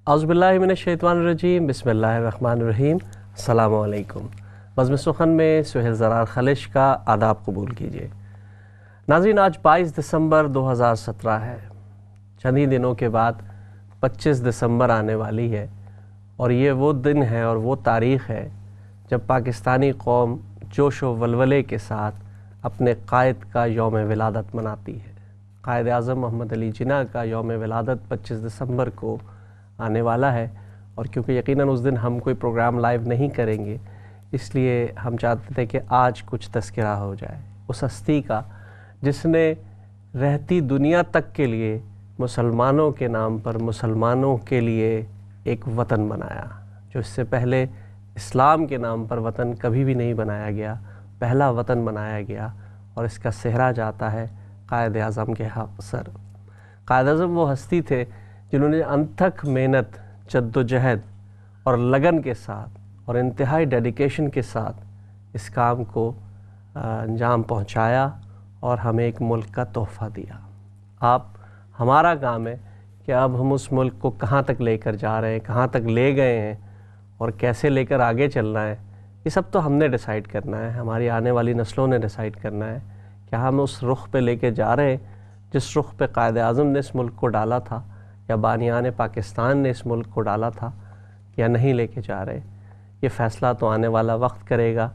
اعوذ باللہ من الشیطان الرجیم، بسم اللہ الرحمن الرحیم۔ السلام علیکم۔ بزم سخن میں سہیل زرار خلش کا آداب قبول کیجیے۔ ناظرین، آج 22 دسمبر 2017 ہے۔ چند ہی دنوں کے بعد 25 دسمبر آنے والی ہے، اور یہ وہ دن ہے اور وہ تاریخ ہے جب پاکستانی قوم جوش و ولولے کے ساتھ اپنے قائد کا یوم ولادت مناتی ہے۔ قائد اعظم محمد علی جناح کا یوم ولادت 25 دسمبر کو آنے والا ہے، اور کیونکہ یقیناً اس دن ہم کوئی پروگرام لائیو نہیں کریں گے، اس لیے ہم چاہتے تھے کہ آج کچھ تذکرہ ہو جائے اس ہستی کا جس نے رہتی دنیا تک کے لیے مسلمانوں کے نام پر مسلمانوں کے لیے ایک وطن بنایا، جو اس سے پہلے اسلام کے نام پر وطن کبھی بھی نہیں بنایا گیا، پہلا وطن بنایا گیا، اور اس کا صحرا جاتا ہے قائد اعظم کے حق سر۔ قائد اعظم وہ ہستی تھے جنہوں نے انتھک محنت، جد و جہد اور لگن کے ساتھ اور انتہائی ڈیڈیکیشن کے ساتھ اس کام کو انجام پہنچایا اور ہمیں ایک ملک کا تحفہ دیا۔ ہمارا کام ہے کہ اب ہم اس ملک کو کہاں تک لے کر جا رہے ہیں، کہاں تک لے گئے ہیں اور کیسے لے کر آگے چلنا ہے، یہ سب تو ہم نے ڈیسائیڈ کرنا ہے، ہماری آنے والی نسلوں نے ڈیسائیڈ کرنا ہے کہ ہم اس رخ پہ لے کے جا رہے ہیں جس رخ پہ قائد اعظم نے اس ملک کو ڈالا تھا، یا بانیان پاکستان نے اس ملک کو ڈالا تھا، یا نہیں لے کے جا رہے۔ یہ فیصلہ تو آنے والا وقت کرے گا،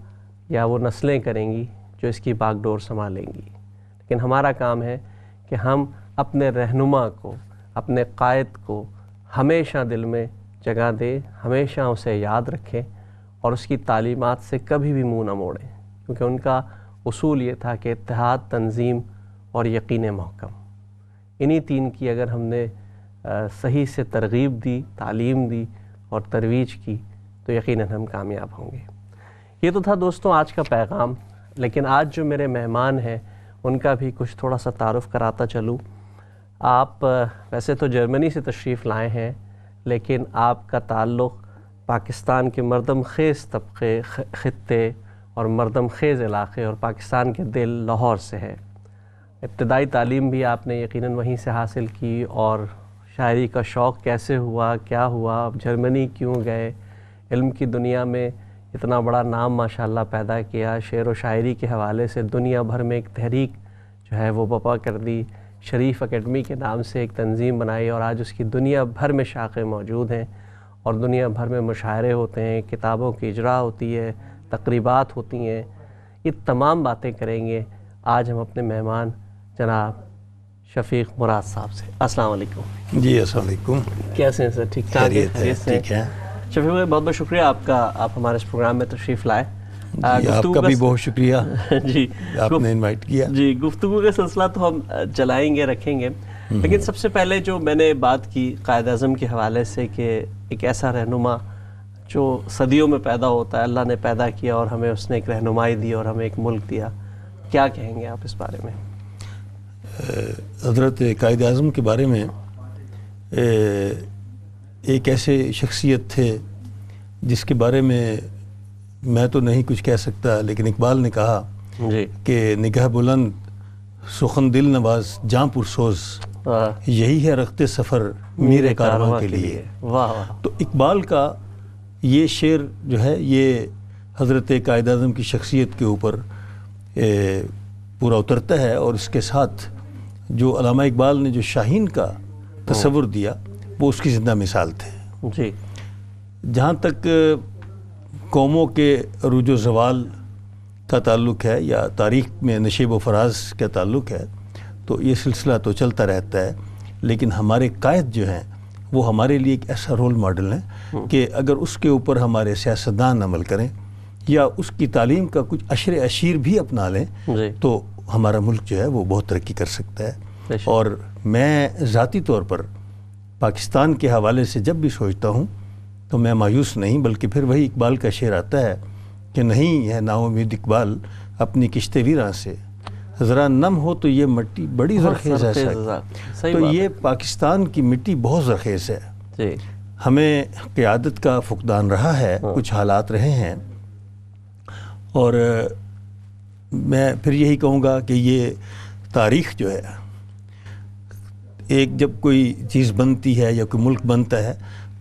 یا وہ نسلیں کریں گی جو اس کی باغ ڈور سنبھالیں گی۔ لیکن ہمارا کام ہے کہ ہم اپنے رہنما کو، اپنے قائد کو ہمیشہ دل میں جگہ دیں، ہمیشہ اسے یاد رکھیں، اور اس کی تعلیمات سے کبھی بھی منہ نہ موڑیں، کیونکہ ان کا اصول یہ تھا کہ اتحاد، تنظیم اور یقین محکم، انہی تین کی اگر ہم نے صحیح سے ترغیب دی، تعلیم دی اور ترویج کی تو یقیناً ہم کامیاب ہوں گے۔ یہ تو تھا دوستوں آج کا پیغام، لیکن آج جو میرے مہمان ہیں ان کا بھی کچھ تھوڑا سا تعارف کراتا چلوں۔ آپ ویسے تو جرمنی سے تشریف لائے ہیں، لیکن آپ کا تعلق پاکستان کے مردم خیز طبقے، خطے اور مردم خیز علاقے اور پاکستان کے دل لاہور سے ہے۔ ابتدائی تعلیم بھی آپ نے یقیناً وہیں سے حاصل کی، اور شاعری کا شوق کیسے ہوا، کیا ہوا، آپ جرمنی کیوں گئے، علم کی دنیا میں اتنا بڑا نام ماشاءاللہ پیدا کیا، شعر و شاعری کے حوالے سے دنیا بھر میں ایک تحریک جو ہے وہ برپا کر دی، شریف اکیڈمی کے نام سے ایک تنظیم بنائی، اور آج اس کی دنیا بھر میں شاخیں موجود ہیں، اور دنیا بھر میں مشاعرے ہوتے ہیں، کتابوں کی اجرا ہوتی ہے، تقریبات ہوتی ہیں۔ یہ تمام باتیں کریں گے آج ہم اپنے مہمان جناب شفیق مراد صاحب سے۔ السلام علیکم۔ جی السلام علیکم۔ کیسے ہیں سر؟ ٹھیک ٹھاک ہے؟ ٹھیک ہے شفیق بھائی، بہت بہت شکریہ آپ کا، آپ ہمارے اس پروگرام میں تشریف لائے۔ آپ کا بھی بہت شکریہ، جی آپ نے انوائٹ کیا۔ جی، گفتگو کا سلسلہ تو ہم چلائیں گے، رکھیں گے، لیکن سب سے پہلے جو میں نے بات کی قائد اعظم کے حوالے سے کہ ایک ایسا رہنما جو صدیوں میں پیدا ہوتا ہے، اللہ نے پیدا کیا اور ہمیں اس نے ایک رہنمائی دی اور ہمیں ایک ملک دیا، کیا کہیں گے آپ اس بارے میں؟ حضرت قائد اعظم کے بارے میں ایک ایسے شخصیت تھے جس کے بارے میں تو نہیں کچھ کہہ سکتا، لیکن اقبال نے کہا جی کہ نگہ بلند سخن دل نواز جاں پرسوز، یہی ہے رخت سفر میرے کارواں کے لیے۔ واہ واہ۔ تو اقبال کا یہ شعر جو ہے یہ حضرت قائد اعظم کی شخصیت کے اوپر پورا اترتا ہے، اور اس کے ساتھ جو علامہ اقبال نے جو شاہین کا تصور دیا وہ اس کی زندہ مثال تھے۔ جی، جہاں تک قوموں کے عروج و زوال کا تعلق ہے یا تاریخ میں نشیب و فراز کا تعلق ہے تو یہ سلسلہ تو چلتا رہتا ہے، لیکن ہمارے قائد جو ہیں وہ ہمارے لیے ایک ایسا رول ماڈل ہیں کہ اگر اس کے اوپر ہمارے سیاستدان عمل کریں یا اس کی تعلیم کا کچھ عشر اشیر بھی اپنا لیں تو ہمارا ملک جو ہے وہ بہت ترقی کر سکتا ہے۔ اور میں ذاتی طور پر پاکستان کے حوالے سے جب بھی سوچتا ہوں تو میں مایوس نہیں، بلکہ پھر وہی اقبال کا شعر آتا ہے کہ نہیں ہے نا امید اقبال اپنی کشت ویراں سے، ذرا نم ہو تو یہ مٹی بڑی زرخیز ہے۔ تو یہ پاکستان کی مٹی بہت زرخیز ہے، ہمیں قیادت کا فقدان رہا ہے، کچھ حالات رہے ہیں، اور میں پھر یہی کہوں گا کہ یہ تاریخ جو ہے، ایک جب کوئی چیز بنتی ہے یا کوئی ملک بنتا ہے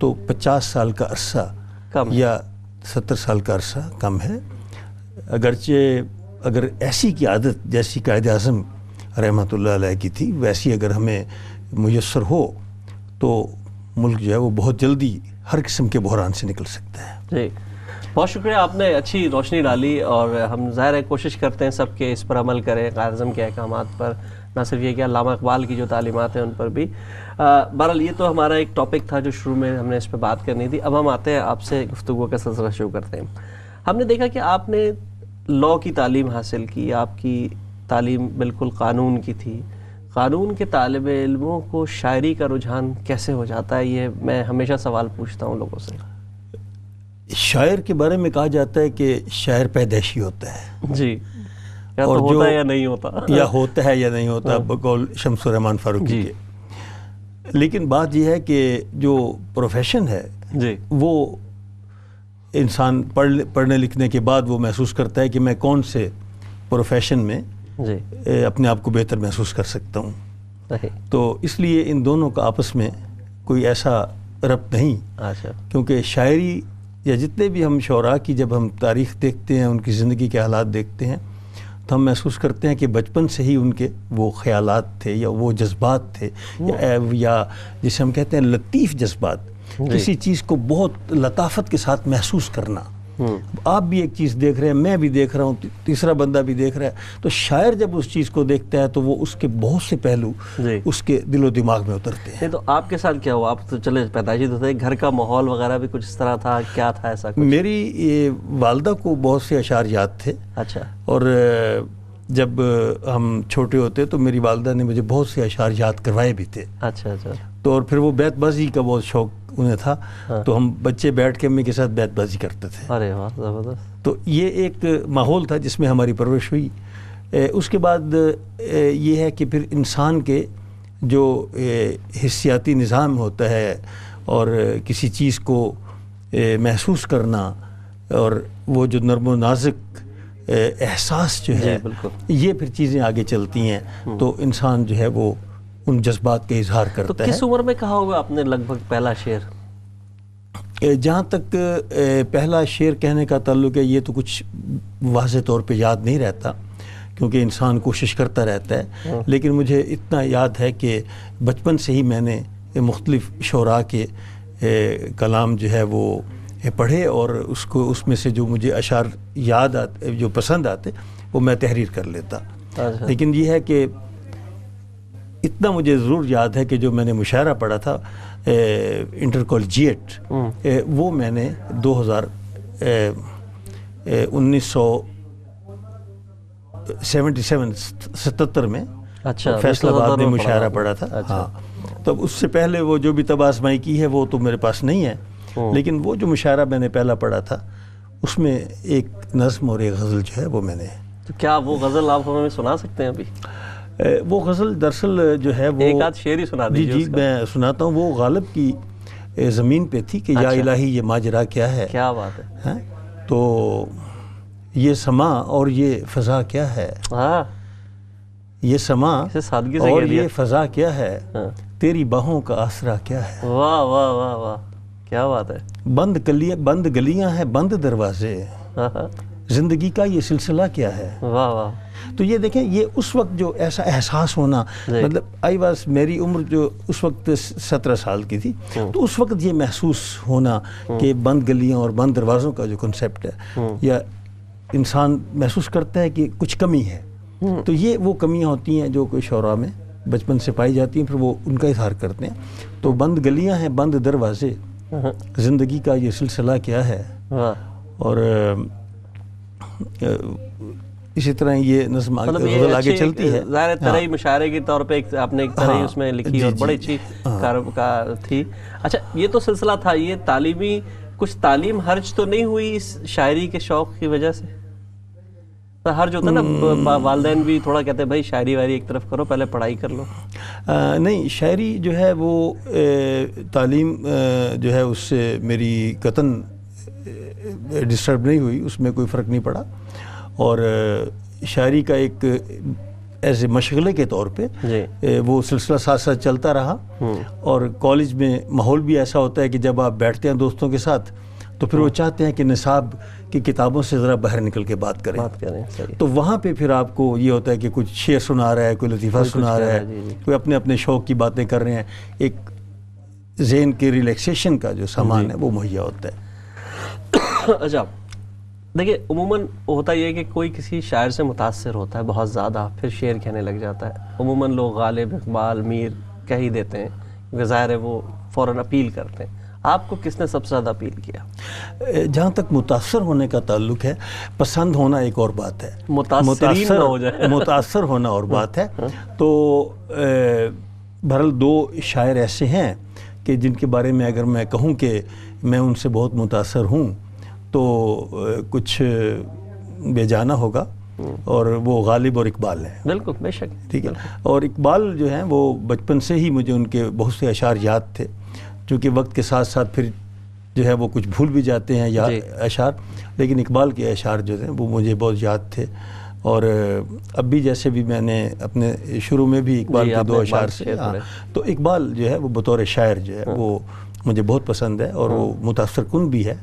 تو 50 سال کا عرصہ کم یا 70 سال کا عرصہ کم ہے. اگرچہ اگر ایسی کی عادت جیسی قائد اعظم رحمۃ اللہ علیہ کی تھی ویسی اگر ہمیں میسر ہو تو ملک جو ہے وہ بہت جلدی ہر قسم کے بحران سے نکل سکتا ہے. جی بہت شکریہ، آپ نے اچھی روشنی ڈالی، اور ہم ظاہر ہے کوشش کرتے ہیں سب کے اس پر عمل کریں، قائد اعظم کے احکامات پر، نہ صرف یہ کہ علامہ اقبال کی جو تعلیمات ہیں ان پر بھی. بہرحال یہ تو ہمارا ایک ٹاپک تھا جو شروع میں ہم نے اس پہ بات کرنی تھی. اب ہم آتے ہیں آپ سے گفتگو کا سلسلہ شروع کرتے ہیں. ہم نے دیکھا کہ آپ نے لاء کی تعلیم حاصل کی، آپ کی تعلیم بالکل قانون کی تھی. قانون کے طالب علموں کو شاعری کا رجحان کیسے ہو جاتا ہے؟ یہ میں ہمیشہ سوال پوچھتا ہوں لوگوں سے. شاعر کے بارے میں کہا جاتا ہے کہ شاعر پیدائشی ہوتا ہے. جی، یا تو ہوتا ہے یا نہیں ہوتا، یا ہوتا ہے یا نہیں ہوتا بقول شمس الرحمان فاروقی کے. لیکن بات یہ ہے کہ جو پروفیشن ہے جی وہ انسان پڑھنے لکھنے کے بعد وہ محسوس کرتا ہے کہ میں کون سے پروفیشن میں جی اپنے آپ کو بہتر محسوس کر سکتا ہوں. صحیح. تو اس لیے ان دونوں کا آپس میں کوئی ایسا ربط نہیں. اچھا. کیونکہ شاعری یا جتنے بھی ہم شعراء کی جب ہم تاریخ دیکھتے ہیں، ان کی زندگی کے حالات دیکھتے ہیں، تو ہم محسوس کرتے ہیں کہ بچپن سے ہی ان کے وہ خیالات تھے یا وہ جذبات تھے یا جسے ہم کہتے ہیں لطیف جذبات، کسی چیز کو بہت لطافت کے ساتھ محسوس کرنا. آپ بھی ایک چیز دیکھ رہے ہیں، میں بھی دیکھ رہا ہوں، تیسرا بندہ بھی دیکھ رہا ہے، تو شاعر جب اس چیز کو دیکھتا ہے تو وہ اس کے بہت سے پہلو اس کے دل و دماغ میں اترتے ہیں. تو آپ کے ساتھ کیا ہوا؟ آپ تو چلے پیدائشی تو تھے، گھر کا ماحول وغیرہ بھی کچھ اس طرح تھا، کیا تھا ایسا کچھ؟ میری والدہ کو بہت سے اشعار یاد تھے. اچھا. اور جب ہم چھوٹے ہوتے تو میری والدہ نے مجھے بہت سے اشعار یاد کروائے بھی تھے. اچھا اچھا. تو اور پھر وہ بیت بازی کا بہت شوق انہیں تھا، تو ہم بچے بیٹھ کے امی کے ساتھ بیت بازی کرتے تھے. ارے واہ، زبردست. تو یہ ایک ماحول تھا جس میں ہماری پرورش ہوئی. اس کے بعد یہ ہے کہ پھر انسان کے جو حسیاتی نظام ہوتا ہے اور کسی چیز کو محسوس کرنا اور وہ جو نرم و نازک احساس جو ہے یہ پھر چیزیں آگے چلتی ہیں تو انسان جو ہے وہ ان جذبات کا اظہار کرتا ہے. تو کس عمر میں کہا ہوگا آپ نے لگ بھگ پہلا شعر؟ جہاں تک پہلا شعر کہنے کا تعلق ہے یہ تو کچھ واضح طور پہ یاد نہیں رہتا کیونکہ انسان کوشش کرتا رہتا ہے. لیکن مجھے اتنا یاد ہے کہ بچپن سے ہی میں نے مختلف شعراء کے کلام جو ہے وہ پڑھے اور اس میں سے جو مجھے اشعار یاد آتے جو پسند آتے وہ میں تحریر کر لیتا. لیکن یہ ہے کہ اتنا مجھے ضرور یاد ہے کہ جو میں نے مشاعرہ پڑھا تھا انٹر کالجیٹ وہ میں نے 1977 میں فیصل آباد میں مشاعرہ پڑھا تھا. ہاں تب اس سے پہلے وہ جو بھی تب آزمائی کی ہے وہ تو میرے پاس نہیں ہے. لیکن وہ جو مشاعرہ میں نے پہلا پڑھا تھا اس میں ایک نظم اور ایک غزل جو ہے وہ میں نے. تو کیا وہ غزل آپ ہمیں سنا سکتے ہیں ابھی؟ وہ غزل دراصل جو ہے وہ ایک آدھ شعر ہی سنا دیجیے. جی میں سناتا ہوں. وہ غالب کی زمین پہ تھی کہ یا الہی یہ ماجرا کیا ہے. کیا بات ہے. تو یہ سما اور یہ فضا کیا ہے. یہ سما اور یہ فضا کیا ہے. تیری باہوں کا آسرا کیا ہے. واہ واہ واہ واہ، کیا بات ہے. بند گلیاں ہیں بند دروازے، زندگی کا یہ سلسلہ کیا ہے. واہ واہ. تو یہ دیکھیں یہ اس وقت جو ایسا احساس ہونا، مطلب میری عمر جو اس وقت 17 سال کی تھی تو اس وقت یہ محسوس ہونا کہ بند گلیاں اور بند دروازوں کا جو کنسیپٹ ہے یا انسان محسوس کرتا ہے کہ کچھ کمی ہے. تو یہ وہ کمیاں ہوتی ہیں جو کوئی شعراء میں بچپن سے پائی جاتی ہیں، پھر وہ ان کا اظہار کرتے ہیں. تو بند گلیاں ہیں بند دروازے، زندگی کا یہ سلسلہ کیا ہے. اور اسی طرح یہ نظم غزل آگے چلتی ہے. ظاہر ترئی مشاعرے کے طور پہ آپ نے ایک ترئی اس میں لکھی اور بڑی اچھی کار تھی. اچھا یہ تو سلسلہ تھا. یہ تعلیمی کچھ تعلیم حرج تو نہیں ہوئی اس شاعری کے شوق کی وجہ سے؟ حرج ہوتا نا، والدین بھی تھوڑا کہتے ہیں بھائی شاعری وائری ایک طرف کرو، پہلے پڑھائی کر لو. نہیں، شاعری جو ہے وہ تعلیم جو ہے اس سے میری قطعاً ڈسٹرب نہیں ہوئی، اس میں کوئی فرق نہیں پڑا. اور شاعری کا ایک ایز اے مشغلے کے طور پہ وہ سلسلہ ساتھ ساتھ چلتا رہا. اور کالج میں ماحول بھی ایسا ہوتا ہے کہ جب آپ بیٹھتے ہیں دوستوں کے ساتھ تو پھر وہ چاہتے ہیں کہ نصاب کی کتابوں سے ذرا باہر نکل کے بات کریں. تو وہاں پہ پھر آپ کو یہ ہوتا ہے کہ کچھ شعر سنا رہا ہے, کوئی لطیفہ سنا رہا ہے, کوئی اپنے اپنے شوق کی باتیں کر رہے ہیں. ایک ذہن کے ریلیکسیشن کا جو سامان ہے وہ مہیا ہوتا ہے. اچھا دیکھیے, عموماً ہوتا یہ ہے کہ کوئی کسی شاعر سے متاثر ہوتا ہے بہت زیادہ, پھر شعر کہنے لگ جاتا ہے. عموماً لوگ غالب, اقبال, میر کہہ ہی دیتے ہیں کیونکہ ظاہر ہے وہ فوراً اپیل کرتے ہیں. آپ کو کس نے سب سے زیادہ اپیل کیا؟ جہاں تک متاثر ہونے کا تعلق ہے, پسند ہونا ایک اور بات ہے, متاثر ہونا اور بات ہے. تو بہرحال دو شاعر ایسے ہیں کہ جن کے بارے میں اگر میں کہوں کہ میں ان سے بہت متاثر ہوں تو کچھ بے جانا ہوگا, اور وہ غالب اور اقبال ہیں. بالکل, بے شک, ٹھیک ہے. اور اقبال جو ہیں وہ بچپن سے ہی مجھے ان کے بہت سے اشعار یاد تھے, چونکہ وقت کے ساتھ ساتھ پھر جو ہے وہ کچھ بھول بھی جاتے ہیں یا اشعار, لیکن اقبال کے اشعار جو ہیں وہ مجھے بہت یاد تھے. اور اب بھی جیسے بھی میں نے اپنے شروع میں بھی اقبال کے دو اشعار سے, تو اقبال جو ہے وہ بطور شاعر جو ہے وہ مجھے بہت پسند ہے اور وہ متاثر کن بھی ہے.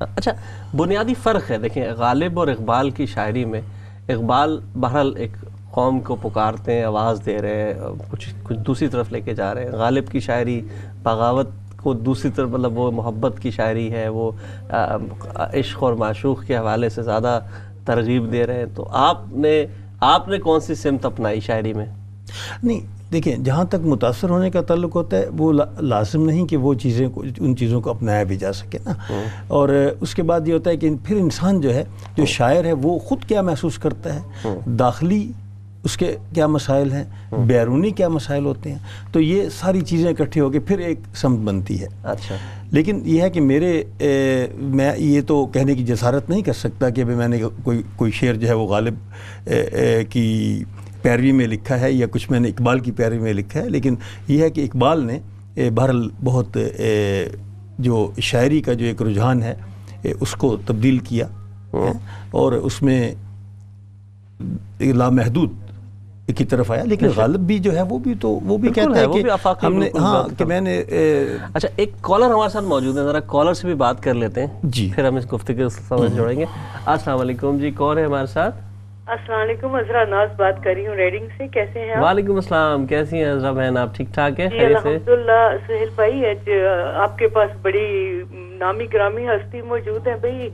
اچھا, بنیادی فرق ہے دیکھیں غالب اور اقبال کی شاعری میں. اقبال بہرحال ایک قوم کو پکارتے ہیں, آواز دے رہے ہیں, کچھ دوسری طرف لے کے جا رہے ہیں. غالب کی شاعری بغاوت کو دوسری طرف, مطلب وہ محبت کی شاعری ہے, وہ عشق اور معشوق کے حوالے سے زیادہ ترغیب دے رہے ہیں. تو آپ نے کون سی سمت اپنائی شاعری میں؟ نہیں دیکھیں, جہاں تک متاثر ہونے کا تعلق ہوتا ہے وہ لازم نہیں کہ وہ چیزیں ان چیزوں کو اپنایا بھی جا سکے نا. اور اس کے بعد یہ ہوتا ہے کہ پھر انسان جو ہے, جو شاعر ہے, وہ خود کیا محسوس کرتا ہے, داخلی اس کے کیا مسائل ہیں, بیرونی کیا مسائل ہوتے ہیں, تو یہ ساری چیزیں اکٹھی ہو کے پھر ایک سمت بنتی ہے. اچھا, لیکن یہ ہے کہ میں یہ تو کہنے کی جسارت نہیں کر سکتا کہ میں نے کوئی شعر جو ہے وہ غالب کی پیروی میں لکھا ہے یا کچھ میں نے اقبال کی پیروی میں لکھا ہے. لیکن یہ ہے کہ اقبال نے بہرحال بہت جو شاعری کا جو ایک رجحان ہے اس کو تبدیل کیا, اور اس میں لامحدود کی طرف آیا. لیکن غالب بھی جو ہے وہ بھی کہتا ہے کہ ہم نے, ہاں, کہ میں نے. اچھا, ایک کالر ہمارے ساتھ موجود ہے, ذرا کالر سے بھی بات کر لیتے ہیں جی, پھر ہم اس گفتگو سمجھ جوڑیں گے. السلام علیکم جی, کون ہے ہمارے ساتھ؟ السلام علیکم, عذرا ناز بات کر رہی ہوں ریڈنگ سے. کیسے ہیں آپ؟ وعلیکم السلام, کیسی ہیں عذرا بہن, آپ ٹھیک ٹھاک ہیں؟ جی الحمدللہ. سہیل بھائی, آپ کے پاس بڑی نامی گرامی ہستی موجود ہے بھائی,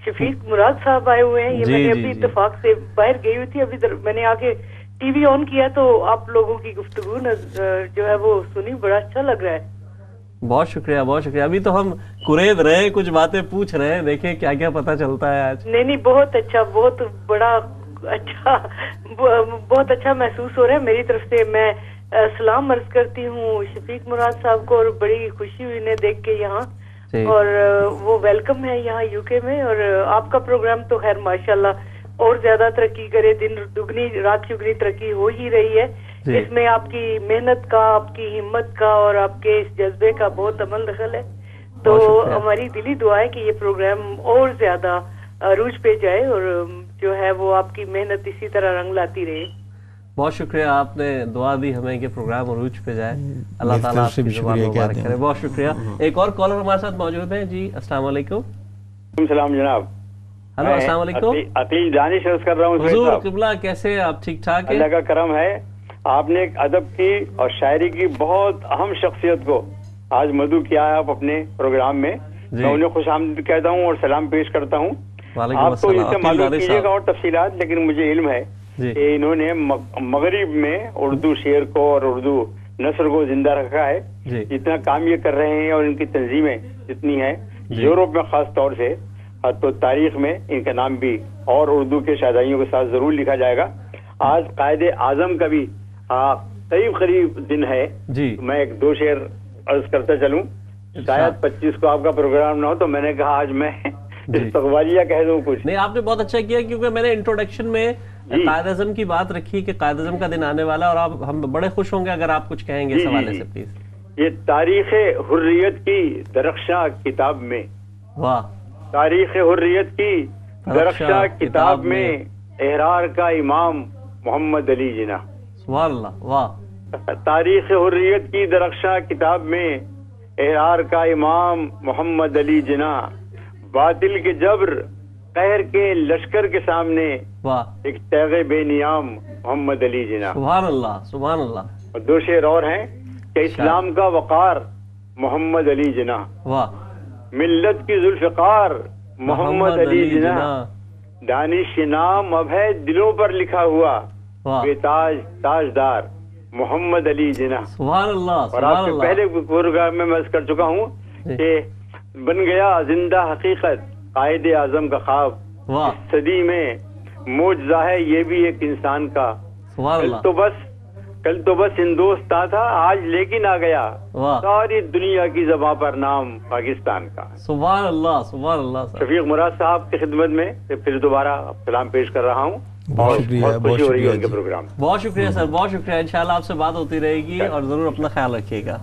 شفیق مراد صاحب آئے ہوئے ہیں. یہ میں نے ابھی اتفاق سے باہر گئی ہوئی تھی, ابھی میں نے آگے ٹی وی آن کیا تو آپ لوگوں کی گفتگو جو ہے وہ سنی, بڑا اچھا لگ رہا ہے. بہت شکریہ, بہت شکریہ. ابھی تو ہم قرید رہے, کچھ باتیں پوچھ رہے ہیں, دیکھیں کیا کیا پتہ چلتا ہے آج. نہیں, بہت اچھا, بہت بڑا اچھا, بہت اچھا محسوس ہو رہا ہے. میری طرف سے میں سلام عرض کرتی ہوں شفیق مراد صاحب کو, اور بڑی خوشی ہوئی انہیں دیکھ کے یہاں, اور وہ ویلکم ہے یہاں یو کے میں. اور آپ کا پروگرام تو خیر ماشاءاللہ اور زیادہ ترقی کرے, دن دگنی رات چگنی ترقی ہو ہی رہی ہے. اس میں آپ کی محنت کا, آپ کی ہمت کا اور آپ کے اس جذبے کا بہت عمل دخل ہے. تو ہماری دلی دعا ہے کہ یہ پروگرام اور زیادہ عروج پہ جائے, اور جو ہے وہ آپ کی محنت اسی طرح رنگ لاتی رہے. بہت شکریہ, آپ نے دعا دی ہمیں کہ پروگرام عروج پہ جائے. اللہ تعالیٰ آپ کی زبان مبارک کرے. بہت شکریہ. ایک اور کالر ہمارے ساتھ موجود ہیں. جی السلام علیکم. السلام جناب. ہلو, السلام علیکم. عقیل دانش عرض کر رہا ہوں. حضور قبلہ, کیسے آپ؟ ٹھیک ٹھاک ہیں؟ اللہ کا کرم ہے. آپ نے ایک ادب کی اور شاعری کی بہت اہم شخصیت کو آج مدعو کیا ہے آپ اپنے پروگرام میں. میں انہیں خوش آمدید کہتا ہوں اور سلام پیش کرتا ہوں. آپ تو ان سے معلوم کیجیے گا اور تفصیلات, لیکن مجھے علم ہے کہ انہوں نے مغرب میں اردو شعر کو اور اردو نثر کو زندہ رکھا ہے. جتنا کام یہ کر رہے ہیں اور ان کی تنظیمیں جتنی ہیں یورپ میں خاص طور سے, تو تاریخ میں ان کا نام بھی اور اردو کے شہدائیوں کے ساتھ ضرور لکھا جائے گا. آج قائد اعظم کا بھی قریب دن ہے. میں ایک دو شعر عرض کرتا چلوں. شاید 25 کو آپ کا پروگرام نہ ہو تو میں نے کہا آج میں استقبالیہ کہہ دوں کچھ. نہیں, آپ نے بہت اچھا کیا, کیونکہ میں نے انٹروڈکشن میں قائد اعظم کی بات رکھی کہ قائد اعظم کا دن آنے والا, اور ہم بڑے خوش ہوں گے اگر آپ کچھ کہیں گے اس حوالے سے پلیز. یہ تاریخ حریت کی درخشاں کتاب میں, واہ, تاریخ حریت کی درخشاں کتاب میں احرار کا امام محمد علی جناح. سبحان اللہ، واہ. تاریخ حریت کی درخشاں کتاب میں احرار کا امام محمد علی جناح باطل کے جبر قہر کے لشکر کے سامنے واہ، ایک تیغ بے نیام محمد علی جناح. سبحان اللہ، سبحان اللہ. اور دو شعر اور ہیں کہ اسلام کا وقار محمد علی جناح، واہ، ملت کی ذوالفقار محمد علی جناح، دانش نام اب ہے دلوں پر لکھا ہوا واہ، بے تاج تاجدار محمد علی جناح. سبحان اللہ، اور سبحان آپ کے اللہ. پہلے پروگرام میں عرض کر چکا ہوں کہ بن گیا زندہ حقیقت قائد اعظم کا خواب. واہ، اس صدی میں معجزہ ہے یہ بھی ایک انسان کا. سبحان اللہ. کل تو بس ہندوستان تھا، آج لیکن آ گیا واہ، ساری دنیا کی زباں پر نام پاکستان کا. سبحان اللہ، سبحان اللہ. شفیق مراد صاحب کی خدمت میں پھر دوبارہ سلام پیش کر رہا ہوں. بہت شکریہ، بہت بہت خوشی ہو رہی ہے شکریہ ان کے جی. پروگرام. بہت شکریہ سر، بہت شکریہ. انشاءاللہ آپ سے بات ہوتی رہے گی اور ضرور اپنا خیال رکھیے گا.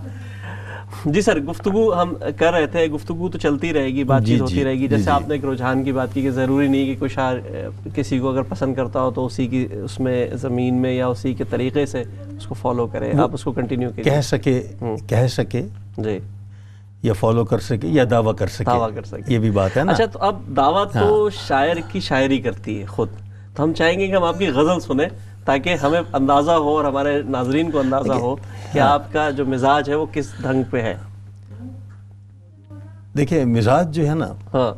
جی سر، گفتگو ہم کر رہے تھے، گفتگو تو چلتی رہے گی، بات چیت ہوتی رہے گی. جیسے آپ نے ایک رجحان کی بات کی کہ ضروری نہیں کہ کوئی شاعر کسی کو اگر پسند کرتا ہو تو اسی کی اس میں زمین میں یا اسی کے طریقے سے اس کو فالو کرے. آپ اس کو کنٹینیو کیجیے. کہہ سکے جی، یا فالو کر سکے یا دعویٰ کر دعویٰ سکے، یہ بھی بات ہے نا. اچھا، تو اب دعوت تو شاعر کی شاعری کرتی ہے خود، تو ہم چاہیں گے کہ ہم آپ کی غزل سنیں تاکہ ہمیں اندازہ ہو اور ہمارے ناظرین کو اندازہ ہو کہ آپ کا جو مزاج ہے وہ کس ڈھنگ پہ ہے. دیکھیں مزاج جو ہے نا، ہاں،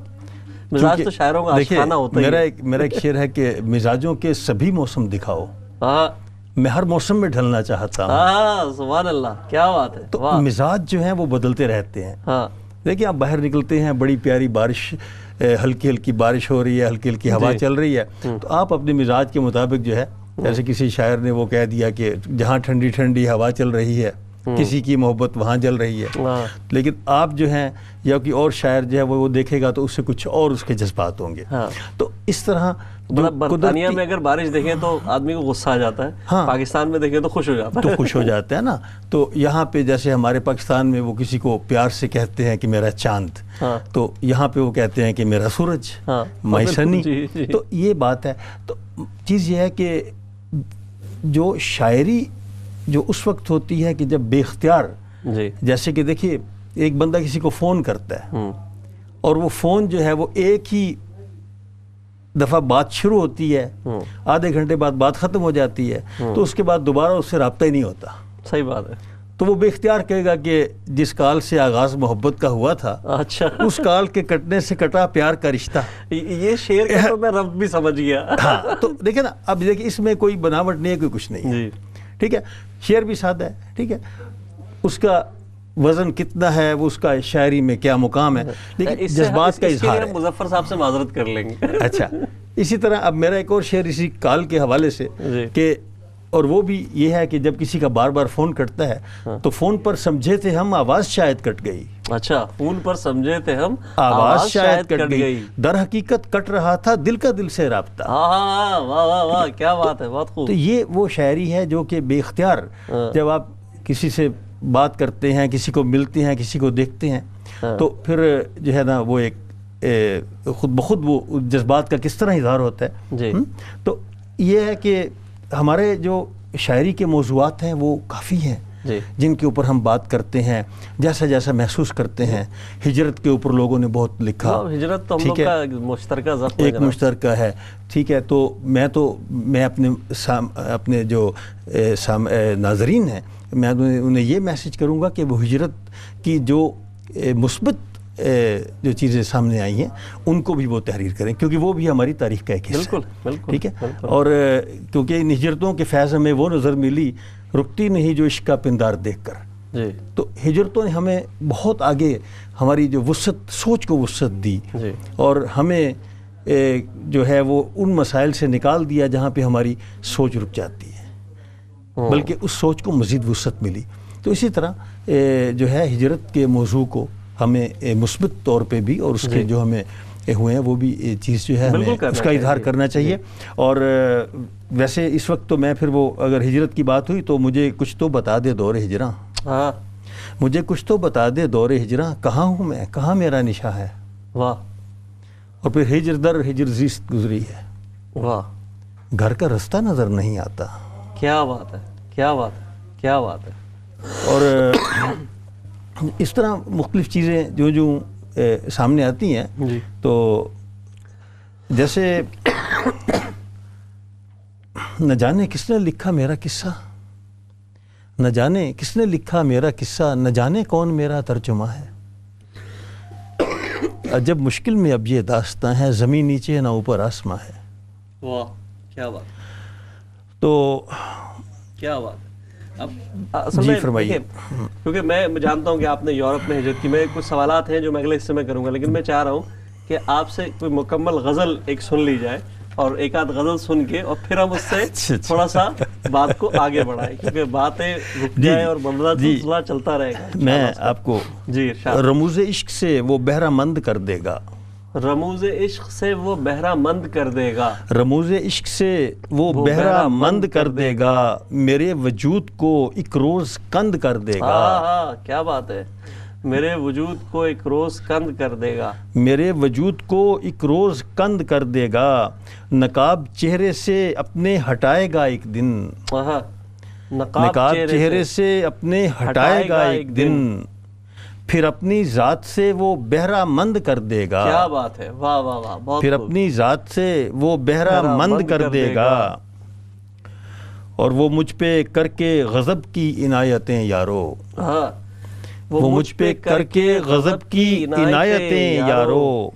مزاج تو شاعروں کا آشیانہ ہوتا ہی ہے. میرا ایک شعر ہے کہ مزاجوں کے سبھی موسم دکھاؤ، ہاں میں ہر موسم میں ڈھلنا چاہتا ہوں. ہاں، سبحان اللہ، کیا بات ہے. تو مزاج جو ہیں وہ بدلتے رہتے ہیں. ہاں، دیکھیں آپ باہر نکلتے ہیں، بڑی پیاری بارش، ہلکی ہلکی بارش ہو رہی ہے، ہلکی ہلکی ہوا چل رہی ہے، تو آپ اپنے مزاج کے مطابق جو ہے، جیسے کسی شاعر نے وہ کہہ دیا کہ جہاں ٹھنڈی ٹھنڈی ہوا چل رہی ہے کسی کی محبت وہاں جل رہی ہے. لیکن آپ جو ہیں یا کوئی اور شاعر جو ہے وہ دیکھے گا تو اس سے کچھ اور اس کے جذبات ہوں گے. تو اس طرح برطانیہ میں اگر بارش دیکھیں تو آدمی کو غصہ آ جاتا ہے، پاکستان میں دیکھیں تو خوش ہو جاتا ہے. تو خوش ہو جاتا ہے نا. تو یہاں پہ جیسے ہمارے پاکستان میں وہ کسی کو پیار سے کہتے ہیں کہ میرا چاند، تو یہاں پہ وہ کہتے ہیں کہ میرا سورج، مائی سنی. تو یہ بات ہے. تو چیز یہ ہے کہ جو شاعری جو اس وقت ہوتی ہے کہ جب بے اختیار، جیسے کہ دیکھیے ایک بندہ کسی کو فون کرتا ہے اور وہ فون جو ہے وہ ایک ہی دفعہ بات شروع ہوتی ہے، آدھے گھنٹے بعد بات ختم ہو جاتی ہے، تو اس کے بعد دوبارہ اس سے رابطہ ہی نہیں ہوتا. صحیح بات ہے. تو وہ بے اختیار کہے گا کہ جس کال سے آغاز محبت کا ہوا تھا، اچھا، اس کال کے کٹنے سے کٹا پیار کا رشتہ. یہ شعر کا تو میں رب بھی سمجھ گیا. ہاں، تو دیکھیں نا، اب دیکھیں اس میں کوئی بناوٹ نہیں ہے، کوئی کچھ نہیں ہے. ٹھیک ہے، شعر بھی سادہ ہے، ٹھیک ہے، اس کا وزن کتنا ہے، وہ اس کا شاعری میں کیا مقام ہے، لیکن جذبات کا اظہار ہے. مظفر صاحب سے معذرت کر لیں گے. اچھا، اسی طرح اب میرا ایک اور شعر اسی کال کے حوالے سے کہ، اور وہ بھی یہ ہے کہ جب کسی کا بار بار فون کٹتا ہے تو فون پر سمجھے تھے ہم آواز شاید کٹ گئی. اچھا، فون پر سمجھے تھے ہم آواز شاید کٹ گئی، در حقیقت کٹ رہا تھا دل کا دل سے رابطہ. ہاں، واہ واہ واہ، کیا بات ہے، بہت خوب. تو یہ وہ شاعری ہے جو کہ بے اختیار جب آپ کسی سے بات کرتے ہیں، کسی کو ملتے ہیں، کسی کو دیکھتے ہیں، تو پھر جو ہے نا وہ ایک خود بخود وہ جذبات کا کس طرح اظہار ہوتا ہے. تو یہ ہے کہ ہمارے جو شاعری کے موضوعات ہیں وہ کافی ہیں جن کے اوپر ہم بات کرتے ہیں، جیسا جیسا محسوس کرتے ہیں. ہجرت کے اوپر لوگوں نے بہت لکھا. ہجرت تو ہم لوگ کا مشترکہ ذوق ایک مشترکہ ہے، ٹھیک ہے. تو میں اپنے جو ناظرین ہیں میں انہیں یہ میسج کروں گا کہ وہ ہجرت کی جو مثبت جو چیزیں سامنے آئی ہیں ان کو بھی وہ تحریر کریں، کیونکہ وہ بھی ہماری تاریخ کا ایک حصہ ہے. ٹھیک ہے. اور کیونکہ ان ہجرتوں کے فیض میں وہ نظر ملی رکتی نہیں جو عشق کا پندار دیکھ کر. تو ہجرتوں نے ہمیں بہت آگے ہماری جو وسعت، سوچ کو وسعت دی، اور ہمیں جو ہے وہ ان مسائل سے نکال دیا جہاں پہ ہماری سوچ رک جاتی ہے، بلکہ اس سوچ کو مزید وسعت ملی. تو اسی طرح جو ہے ہجرت کے موضوع کو ہمیں مثبت طور پہ بھی، اور اس کے جو ہمیں ہوئے ہیں وہ بھی چیز جو ہے ہمیں اس کا اظہار کرنا چاہیے. اور ویسے اس وقت تو میں پھر وہ اگر ہجرت کی بات ہوئی تو مجھے کچھ تو بتا دے دور ہجراں، مجھے کچھ تو بتا دے دور ہجراں، کہاں ہوں میں، کہاں میرا نشاں ہے. واہ. اور پھر ہجر در ہجر زیست گزری ہے. واہ. گھر کا رستہ نظر نہیں آتا. کیا بات ہے. کیا بات ہے، کیا بات ہے. اور اس طرح مختلف چیزیں جو سامنے آتی ہیں جی. تو جیسے نہ جانے کس نے لکھا میرا قصہ، نہ جانے کس نے لکھا میرا قصہ، نہ جانے کون میرا ترجمہ ہے. عجب مشکل میں اب یہ داستاں ہے، زمین نیچے نہ اوپر آسماں ہے. واہ کیا بات. تو کیا بات ہے. اب اصل جی میں فرمائیے. کیونکہ میں جانتا ہوں کہ آپ نے یورپ میں ہجرت کی، میں کچھ سوالات ہیں جو میں اگلے حصے میں کروں گا، لیکن میں چاہ رہا ہوں کہ آپ سے کوئی مکمل غزل ایک سن لی جائے، اور ایک آدھ غزل سن کے اور پھر ہم اس سے تھوڑا سا بات کو آگے بڑھائیں، کیونکہ باتیں رک جائیں اور سلسلہ چلتا رہے گا. میں آپ کو جی رموز عشق سے وہ بہرہ مند کر دے گا، رموز عشق سے وہ بہرہ مند کر دے گا، رموز عشق سے وہ بہرہ مند کر دے گا، میرے وجود کو ایک روز کند کر دے گا. ہاں کیا بات ہے. میرے وجود کو ایک روز کند کر دے گا، میرے وجود کو ایک روز کند کر دے گا، نقاب چہرے سے اپنے ہٹائے گا ایک دن، نقاب چہرے سے اپنے ہٹائے گا ایک دن، پھر اپنی ذات سے وہ بہرہ مند کر دے گا. کیا بات ہے. واہ واہ واہ. بہت پھر اپنی ذات سے وہ بہرہ مند کر دے گا، اور وہ مجھ پہ کر کے غضب کی عنایتیں یارو، وہ مجھ پہ کر کے غضب کی عنایتیں یارو،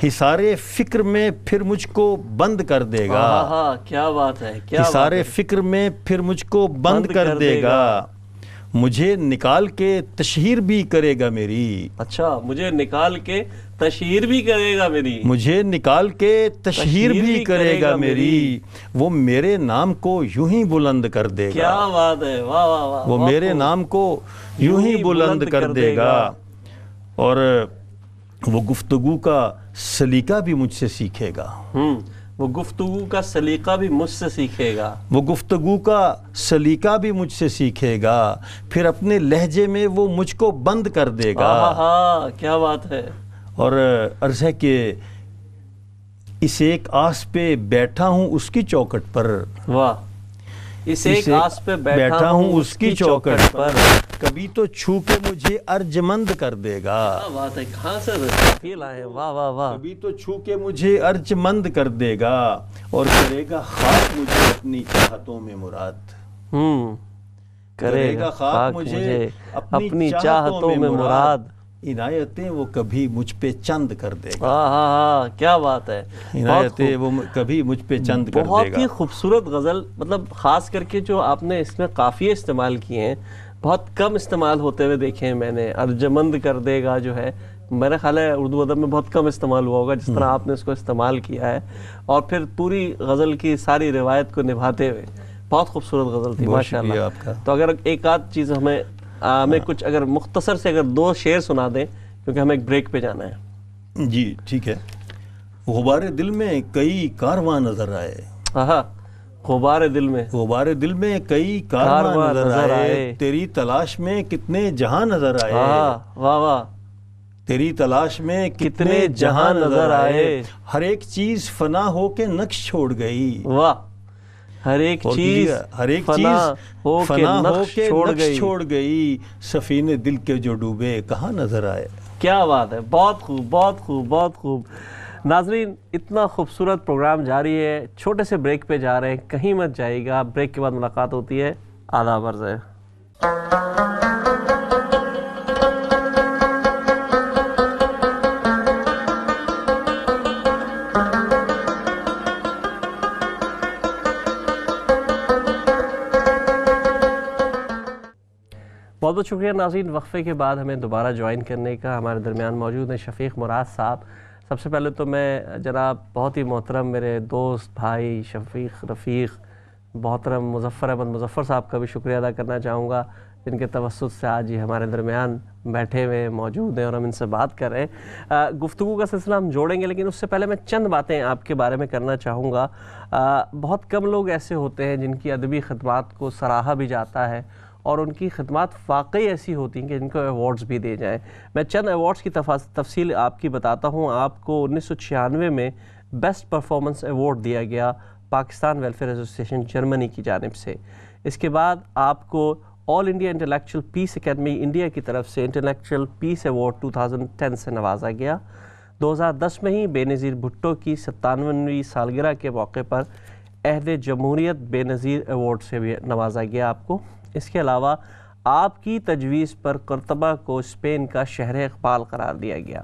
حصارِ فکر میں پھر مجھ کو بند کر دے گا. کیا بات ہے. حصارِ فکر میں پھر مجھ کو بند کر دے گا، مجھے نکال کے تشہیر بھی کرے گا میری. اچھا، مجھے نکال کے تشہیر بھی کرے گا میری، مجھے نکال کے تشہیر بھی کرے گا میری، وہ میرے نام کو یوں ہی بلند کر دے گا. کیا بات ہے. واہ واہ واہ. وہ میرے نام کو یوں ہی بلند کر دے گا، اور وہ گفتگو کا سلیقہ بھی مجھ سے سیکھے گا. وہ گفتگو کا سلیقہ بھی مجھ سے سیکھے گا، وہ گفتگو کا سلیقہ بھی مجھ سے سیکھے گا، پھر اپنے لہجے میں وہ مجھ کو بند کر دے گا. کیا بات ہے. اور عرض ہے کہ اس ایک آس پہ بیٹھا ہوں اس کی چوکٹ پر، واہ، اس ایک آس پہ بیٹھا ہوں اس کی چوکٹ پر، کبھی تو چھو کے مجھے ارجمند کر دے گا. کیا بات ہے. کہاں سے فیل آئے. واہ واہ واہ. کبھی تو چھو کے مجھے ارجمند کر دے گا، اور کرے گا خاک مجھے اپنی چاہتوں میں مراد. کرے گا خاک مجھے اپنی چاہتوں میں مراد، عنایتیں وہ کبھی مجھ پہ چند کر دے گا. کیا بات ہے. عنایتیں وہ کبھی مجھ پہ چند کر دے گا. بہت ہی خوبصورت غزل، مطلب خاص کر کے جو آپ نے اس میں قافیے استعمال کیے ہیں بہت کم استعمال ہوتے ہوئے دیکھے ہیں میں نے. ارجمند کر دے گا جو ہے میرا خیال ہے اردو ادب میں بہت کم استعمال ہوا ہوگا جس طرح آپ نے اس کو استعمال کیا ہے، اور پھر پوری غزل کی ساری روایت کو نبھاتے ہوئے. بہت خوبصورت غزل تھی ماشاءاللہ. آپ کا. تو اگر ایک آدھ چیز ہمیں کچھ اگر مختصر سے اگر 2 شعر سنا دیں، کیونکہ ہمیں ایک بریک پہ جانا ہے. جی ٹھیک ہے. غبار دل میں کئی کارواں نظر آئے، غبار دل میں، غبار دل میں کئی کارواں نظر آئے، تیری تلاش میں کتنے جہاں نظر آئے. واہ واہ. تیری تلاش میں کتنے جہاں نظر آئے، ہر ایک چیز فنا ہو کے نقش چھوڑ گئی. واہ. ہر ایک چیز فنا ہو کے نقش چھوڑ گئی، سفینے دل کے جو ڈوبے کہاں نظر آئے. کیا بات ہے. بہت خوب بہت خوب بہت خوب. ناظرین، اتنا خوبصورت پروگرام جاری ہے. چھوٹے سے بریک پہ جا رہے ہیں، کہیں مت جائے گا. بریک کے بعد ملاقات ہوتی ہے. آداب عرض ہے. بہت بہت شکریہ ناظرین. وقفے کے بعد ہمیں دوبارہ جوائن کرنے کا. ہمارے درمیان موجود ہیں شفیق مراد صاحب. سب سے پہلے تو میں جناب بہت ہی محترم میرے دوست بھائی شفیق رفیق محترم مظفر احمد مظفر صاحب کا بھی شکریہ ادا کرنا چاہوں گا، جن کے توسط سے آج یہ ہمارے درمیان بیٹھے ہوئے موجود ہیں اور ہم ان سے بات کر رہے ہیں. گفتگو کا سلسلہ ہم جوڑیں گے، لیکن اس سے پہلے میں چند باتیں آپ کے بارے میں کرنا چاہوں گا. بہت کم لوگ ایسے ہوتے ہیں جن کی ادبی خدمات کو سراہا بھی جاتا ہے، اور ان کی خدمات واقعی ایسی ہوتی ہیں کہ جن کو ایوارڈز بھی دے جائیں. میں چند ایوارڈز کی تفصیل آپ کی بتاتا ہوں. آپ کو 1996 میں بیسٹ پرفارمنس ایوارڈ دیا گیا پاکستان ویلفیئر ایسوسی ایشن جرمنی کی جانب سے. اس کے بعد آپ کو آل انڈیا انٹلیکچوئل پیس اکیڈمی انڈیا کی طرف سے انٹلیکچوئل پیس ایوارڈ 2010 سے نوازا گیا۔ 2010 میں ہی بے نظیر بھٹو کی 97ویں سالگرہ کے موقع پر عہد جمہوریت بے نظیر ایوارڈ سے بھی نوازا گیا آپ کو۔ اس کے علاوہ آپ کی تجویز پر قرطبہ کو اسپین کا شہر اقبال قرار دیا گیا۔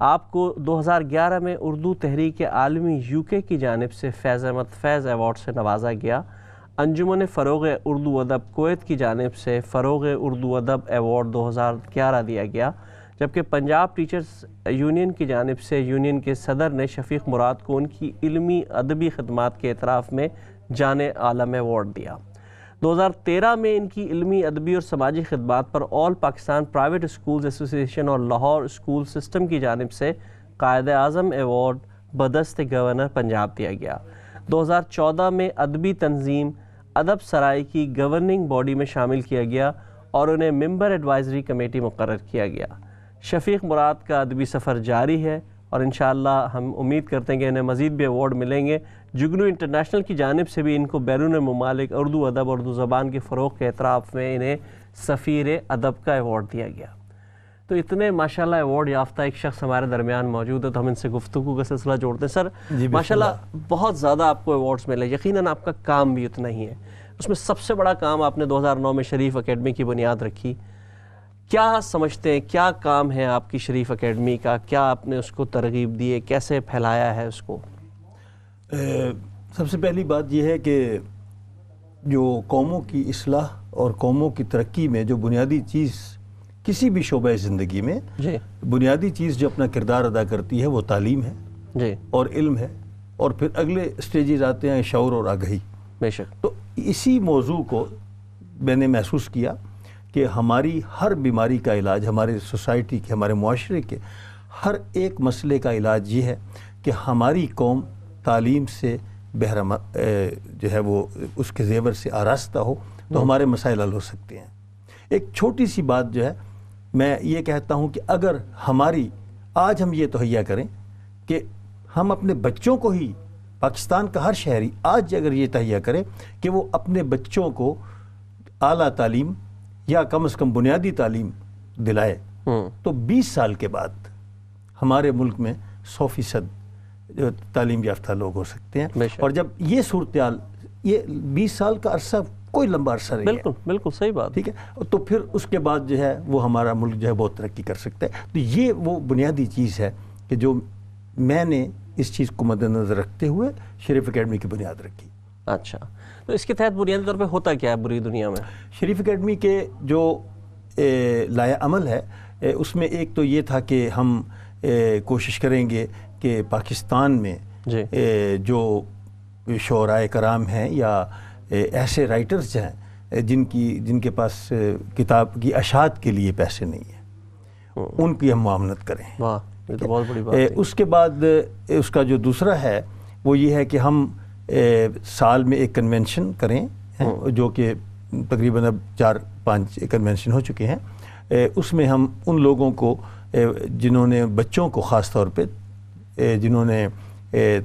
آپ کو 2011 میں اردو تحریک عالمی UK کی جانب سے فیض احمد فیض ایوارڈ سے نوازا گیا۔ انجمن فروغ اردو ادب کویت کی جانب سے فروغ اردو ادب ایوارڈ 2011 دیا گیا، جبکہ پنجاب ٹیچرز یونین کی جانب سے یونین کے صدر نے شفیق مراد کو ان کی علمی ادبی خدمات کے اعتراف میں جان عالم ایوارڈ دیا۔ 2013 میں ان کی علمی ادبی اور سماجی خدمات پر آل پاکستان پرائیویٹ اسکولز ایسوسی ایشن اور لاہور اسکول سسٹم کی جانب سے قائد اعظم ایوارڈ بدست گورنر پنجاب دیا گیا۔ 2014 میں ادبی تنظیم ادب سرائی کی گورننگ باڈی میں شامل کیا گیا اور انہیں ممبر ایڈوائزری کمیٹی مقرر کیا گیا۔ شفیق مراد کا ادبی سفر جاری ہے اور انشاءاللہ ہم امید کرتے ہیں کہ انہیں مزید بھی ایوارڈ ملیں گے۔ جگنو انٹرنیشنل کی جانب سے بھی ان کو بیرون ممالک اردو ادب اور اردو زبان کے فروغ کے اعتراف میں انہیں سفیر ادب کا ایوارڈ دیا گیا۔ تو اتنے ماشاءاللہ ایوارڈ یافتہ ایک شخص ہمارے درمیان موجود ہے، تو ہم ان سے گفتگو کا سلسلہ جوڑتے ہیں۔ سر ماشاءاللہ بہت زیادہ آپ کو ایوارڈز ملے، یقیناً آپ کا کام بھی اتنا ہی ہے۔ اس میں سب سے بڑا کام آپ نے 2009 میں شریف اکیڈمی کی بنیاد رکھی۔ کیا سمجھتے ہیں کیا کام ہے آپ کی شریف اکیڈمی کا؟ کیا آپ نے اس کو ترغیب دی ہے؟ کیسے پھیلایا ہے اس کو؟ سب سے پہلی بات یہ ہے کہ جو قوموں کی اصلاح اور قوموں کی ترقی میں جو بنیادی چیز کسی بھی شعبہ زندگی میں بنیادی چیز جو اپنا کردار ادا کرتی ہے وہ تعلیم ہے اور علم ہے، اور پھر اگلے سٹیجز آتے ہیں شعور اور آگہی۔ بے شک۔ تو اسی موضوع کو میں نے محسوس کیا کہ ہماری ہر بیماری کا علاج، ہمارے سوسائٹی کے، ہمارے معاشرے کے ہر ایک مسئلے کا علاج یہ ہے کہ ہماری قوم تعلیم سے بہرہ جو ہے وہ اس کے زیور سے آراستہ ہو تو ہمارے مسائل حل ہو سکتے ہیں۔ ایک چھوٹی سی بات جو ہے میں یہ کہتا ہوں کہ اگر ہماری آج ہم یہ تہیا کریں کہ ہم اپنے بچوں کو ہی، پاکستان کا ہر شہری آج اگر یہ تہیا کرے کہ وہ اپنے بچوں کو اعلیٰ تعلیم یا کم از کم بنیادی تعلیم دلائے تو 20 سال کے بعد ہمارے ملک میں 100% تعلیم یافتہ لوگ ہو سکتے ہیں۔ اور جب یہ صورتحال، یہ 20 سال کا عرصہ کوئی لمبا عرصہ نہیں ہے، بالکل بالکل صحیح بات، ٹھیک ہے، تو پھر اس کے بعد جو ہے وہ ہمارا ملک جو ہے بہت ترقی کر سکتا ہے۔ تو یہ وہ بنیادی چیز ہے کہ جو میں نے اس چیز کو مد نظر رکھتے ہوئے شریف اکیڈمی کی بنیاد رکھی۔ اچھا، تو اس کے تحت بنیادی طور پہ ہوتا کیا ہے پوری دنیا میں؟ شریف اکیڈمی کے جو لائحہ عمل ہے اس میں ایک تو یہ تھا کہ ہم کوشش کریں گے کہ پاکستان میں جو شعراء کرام ہیں یا ایسے رائٹرز ہیں جن کے پاس کتاب کی اشاعت کے لیے پیسے نہیں ہیں، ان کی ہم معاونت کریں۔ واہ، یہ تو بہت بڑی بات ہے۔ اس کے بعد اس کا جو دوسرا ہے وہ یہ ہے کہ ہم سال میں ایک کنونشن کریں، جو کہ تقریباً اب 4-5 کنونشن ہو چکے ہیں۔ اس میں ہم ان لوگوں کو جنہوں نے بچوں کو خاص طور پہ جنہوں نے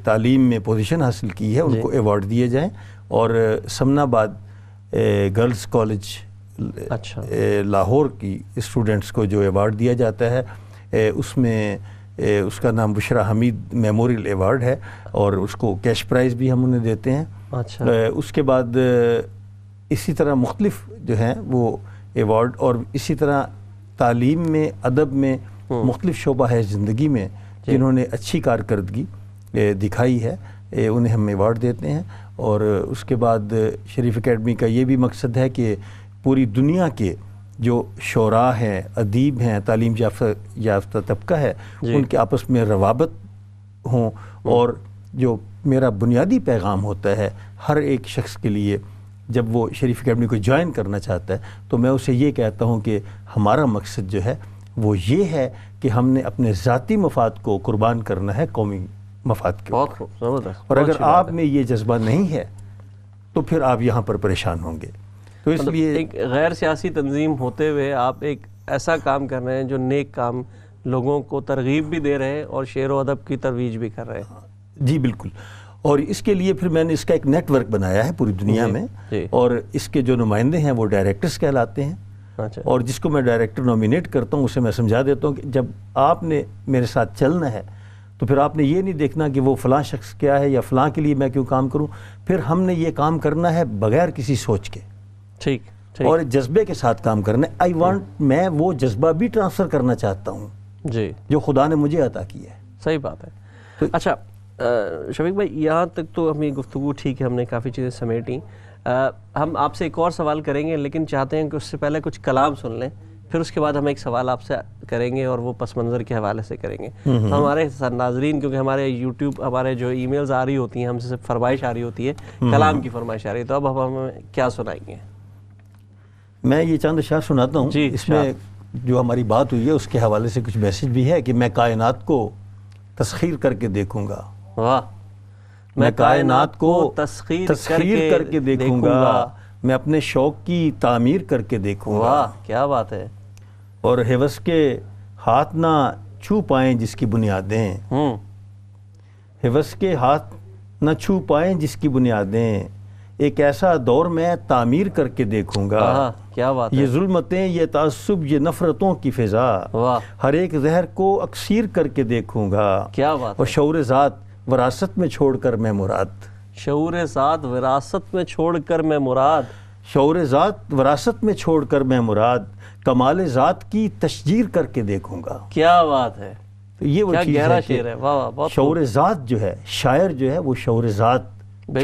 تعلیم میں پوزیشن حاصل کی ہے ان کو ایوارڈ دیے جائیں، اور سمنا آباد گرلز کالج لاہور کی اسٹوڈنٹس کو جو ایوارڈ دیا جاتا ہے اس میں اس کا نام بشرا حمید میموریل ایوارڈ ہے، اور اس کو کیش پرائز بھی ہم انہیں دیتے ہیں۔ اس کے بعد اسی طرح مختلف جو ہیں وہ ایوارڈ، اور اسی طرح تعلیم میں، ادب میں، مختلف شعبہ ہے زندگی میں جنہوں نے اچھی کارکردگی دکھائی ہے انہیں ہم ایوارڈ دیتے ہیں۔ اور اس کے بعد شریف اکیڈمی کا یہ بھی مقصد ہے کہ پوری دنیا کے جو شعراء ہیں، ادیب ہیں، تعلیم یافتہ طبقہ ہے، ان کے آپس میں روابط ہوں، اور جو میرا بنیادی پیغام ہوتا ہے ہر ایک شخص کے لیے جب وہ شریف اکیڈمی کو جوائن کرنا چاہتا ہے تو میں اسے یہ کہتا ہوں کہ ہمارا مقصد جو ہے وہ یہ ہے کہ ہم نے اپنے ذاتی مفاد کو قربان کرنا ہے قومی مفاد کے اوپر، اور اگر آپ میں یہ جذبہ نہیں ہے تو پھر آپ یہاں پر پریشان ہوں گے۔ تو اس لیے ایک غیر سیاسی تنظیم ہوتے ہوئے آپ ایک ایسا کام کر رہے ہیں جو نیک کام، لوگوں کو ترغیب بھی دے رہے ہیں اور شعر و ادب کی ترویج بھی کر رہے ہیں۔ جی بالکل، اور اس کے لیے پھر میں نے اس کا ایک نیٹ ورک بنایا ہے پوری دنیا میں، اور اس کے جو نمائندے ہیں وہ ڈائریکٹرز کہلاتے ہیں، اور جس کو میں ڈائریکٹر نومینیٹ کرتا ہوں اسے میں سمجھا دیتا ہوں کہ جب آپ نے میرے ساتھ چلنا ہے تو پھر آپ نے یہ نہیں دیکھنا کہ وہ فلاں شخص کیا ہے یا فلاں کے لیے میں کیوں کام کروں، پھر ہم نے یہ کام کرنا ہے بغیر کسی سوچ کے، ٹھیک، اور جذبے کے ساتھ کام کرنا ہے۔ آئی وانٹ، میں وہ جذبہ بھی ٹرانسفر کرنا چاہتا ہوں جی جو خدا نے مجھے عطا کیا ہے۔ صحیح بات ہے۔ اچھا شفیق بھائی، یہاں تک تو ہمیں گفتگو ٹھیک ہے، ہم نے کافی چیزیں سمیٹیں، ہم آپ سے ایک اور سوال کریں گے، لیکن چاہتے ہیں کہ اس سے پہلے کچھ کلام سن لیں، پھر اس کے بعد ہم ایک سوال آپ سے کریں گے اور وہ پس منظر کے حوالے سے کریں گے۔ تو ہمارے ناظرین، کیونکہ ہمارے یوٹیوب، ہمارے جو ای میلز آ رہی ہوتی ہیں، ہم سے فرمائش آ رہی ہوتی ہے، کلام کی فرمائش آ رہی ہے، تو اب ہمیں کیا سنائیں گے؟ میں یہ چند اشعار سناتا ہوں، اس میں جو ہماری بات ہوئی ہے اس کے حوالے سے کچھ میسج بھی ہے کہ میں کائنات کو تسخیر کر کے دیکھوں گا، واہ، میں کائنات کو تسخیر کر کے دیکھوں گا، میں اپنے شوق کی تعمیر کر کے دیکھوں گا، واہ کیا بات ہے، اور حوث کے ہاتھ نہ چھو پائیں جس کی بنیادیں، حوث کے ہاتھ نہ چھو پائیں جس کی بنیادیں، ایک ایسا دور میں تعمیر کر کے دیکھوں گا، کیا بات ہے، یہ ظلمتیں، یہ تعصب، یہ نفرتوں کی فضا، ہر ایک زہر کو اکسیر کر کے دیکھوں گا، کیا بات، اور شعور ذات وراثت میں چھوڑ کر میں مراد، شعور ذات وراثت میں چھوڑ کر میں مراد، شعور ذات وراثت میں چھوڑ کر میں مراد، کمال ذات کی تشجیر کر کے دیکھوں گا، کیا بات ہے، یہ وہ چیز گہرا ہے شعر ہے، واہ واہ، شعور ذات جو ہے، شاعر جو ہے وہ شعور ذات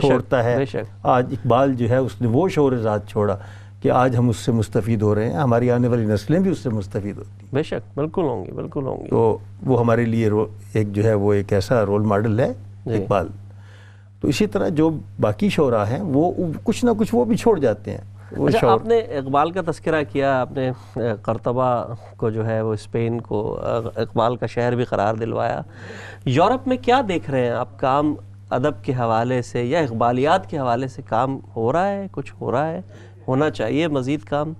چھوڑتا ہے، آج اقبال جو ہے اس نے وہ شعور ذات چھوڑا کہ آج ہم اس سے مستفید ہو رہے ہیں، ہماری آنے والی نسلیں بھی اس سے مستفید ہوتی ہیں، بے شک، بالکل ہوں گی، بالکل ہوں گی، تو وہ ہمارے لیے ایک جو ہے وہ ایک ایسا رول ماڈل ہے اقبال۔ تو اسی طرح جو باقی شعراء ہیں وہ کچھ نہ کچھ وہ بھی چھوڑ جاتے ہیں۔ اچھا، آپ نے اقبال کا تذکرہ کیا، آپ نے قرطبہ کو جو ہے وہ اسپین کو اقبال کا شہر بھی قرار دلوایا، یورپ میں کیا دیکھ رہے ہیں آپ؟ کام ادب کے حوالے سے یا اقبالیات کے حوالے سے کام ہو رہا ہے، کچھ ہو رہا ہے، ہونا چاہیے مزید کام؟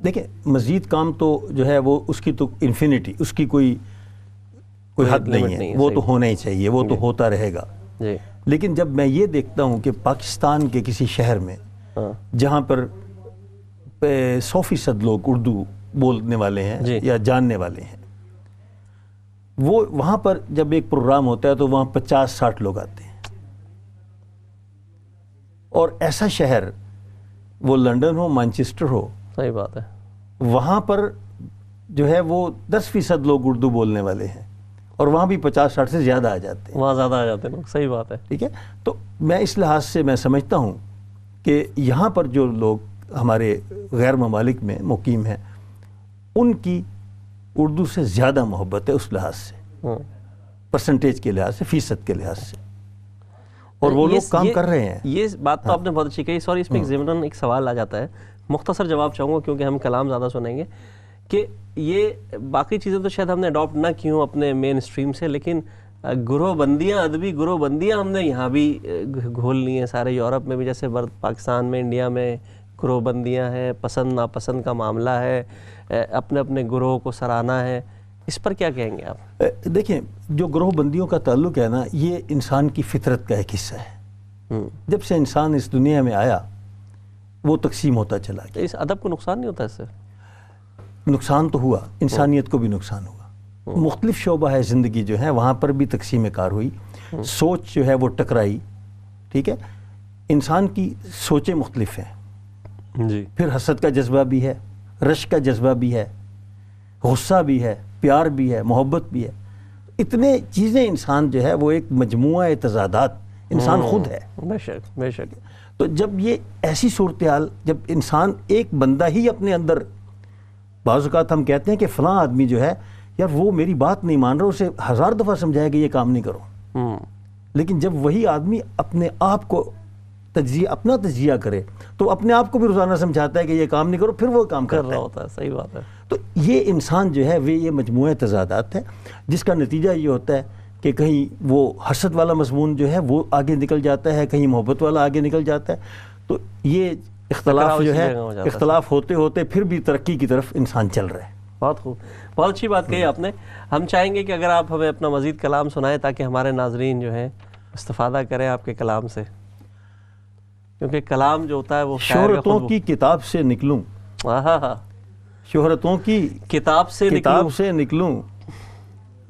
دیکھیں، مزید کام تو جو ہے وہ اس کی تو انفینٹی، اس کی کوئی حد نہیں ہے، وہ تو ہونا ہی چاہیے، وہ تو ہوتا رہے گا، لیکن جب میں یہ دیکھتا ہوں کہ پاکستان کے کسی شہر میں جہاں پر 100% لوگ اردو بولنے والے ہیں یا جاننے والے ہیں، وہ وہاں پر جب ایک پروگرام ہوتا ہے تو وہاں 50-60 لوگ آتے ہیں، اور ایسا شہر، وہ لنڈن ہو، مانچسٹر ہو، صحیح بات ہے، وہاں پر جو ہے وہ 10% لوگ اردو بولنے والے ہیں، اور وہاں بھی 50-60 سے زیادہ آ جاتے ہیں، وہاں زیادہ آ جاتے ہیں لوگ، صحیح بات ہے، ٹھیک ہے۔ تو میں اس لحاظ سے میں سمجھتا ہوں کہ یہاں پر جو لوگ ہمارے غیر ممالک میں مقیم ہیں، ان کی اردو سے زیادہ محبت ہے، اس لحاظ سے، پرسنٹیج کے لحاظ سے، فیصد کے لحاظ سے، اور وہ لوگ کام کر رہے ہیں۔ یہ بات تو آپ نے بہت اچھی کہی، سوری، اس میں ضمناً ایک سوال آ جاتا ہے، مختصر جواب چاہوں گا کیونکہ ہم کلام زیادہ سنیں گے، کہ یہ باقی چیزیں تو شاید ہم نے اڈاپٹ نہ کی ہوں اپنے مین اسٹریم سے، لیکن گروہ بندیاں، ادبی گروہ بندیاں ہم نے یہاں بھی گھول لی ہیں، سارے یورپ میں بھی، جیسے پاکستان میں، انڈیا میں گروہ بندیاں ہیں، پسند ناپسند کا معاملہ ہے، اپنے اپنے گروہ کو سراہنا ہے، اس پر کیا کہیں گے آپ؟ دیکھیں، جو گروہ بندیوں کا تعلق ہے نا، یہ انسان کی فطرت کا ایک حصہ ہے، جب سے انسان اس دنیا میں آیا وہ تقسیم ہوتا چلا گیا۔ اس ادب کو نقصان نہیں ہوتا اس سے؟ نقصان تو ہوا، انسانیت کو بھی نقصان ہوا، مختلف شعبہ ہے زندگی جو ہے وہاں پر بھی تقسیم کار ہوئی، سوچ جو ہے وہ ٹکرائی، ٹھیک ہے، انسان کی سوچیں مختلف ہیں، جی، پھر حسد کا جذبہ بھی ہے، رشک کا جذبہ بھی ہے، غصہ بھی ہے، پیار بھی ہے، محبت بھی ہے، اتنے چیزیں انسان جو ہے وہ ایک مجموعہ تضادات انسان خود ہے، بے شک، بے شک۔ تو جب یہ ایسی صورتحال، جب انسان ایک بندہ ہی اپنے اندر، بعض اوقات ہم کہتے ہیں کہ فلاں آدمی جو ہے یار وہ میری بات نہیں مان رہا، اسے 1000 دفعہ سمجھائے کہ یہ کام نہیں کرو، لیکن جب وہی آدمی اپنے آپ کو اپنا تجزیہ کرے تو اپنے آپ کو بھی روزانہ سمجھاتا ہے کہ یہ کام نہیں کرو، پھر وہ کام کر رہا ہوتا ہے، صحیح بات ہے۔ تو یہ انسان جو ہے یہ مجموعہ تضادات ہے، جس کا نتیجہ یہ ہوتا ہے کہ کہیں وہ حسد والا مضمون جو ہے وہ آگے نکل جاتا ہے، کہیں محبت والا آگے نکل جاتا ہے، تو یہ اختلاف جو ہے، اختلاف ہوتے ہوتے پھر بھی ترقی کی طرف انسان چل رہا ہے۔ بہت خوب، بہت اچھی بات کہی آپ نے۔ ہم چاہیں گے کہ اگر آپ ہمیں اپنا مزید کلام سنائیں تاکہ ہمارے ناظرین جو ہیں استفادہ کریں آپ کے کلام سے، کیونکہ کلام جو ہوتا ہے وہ شہرتوں کی کتاب سے نکلوں، شہرتوں کی کتاب سے نکلوں،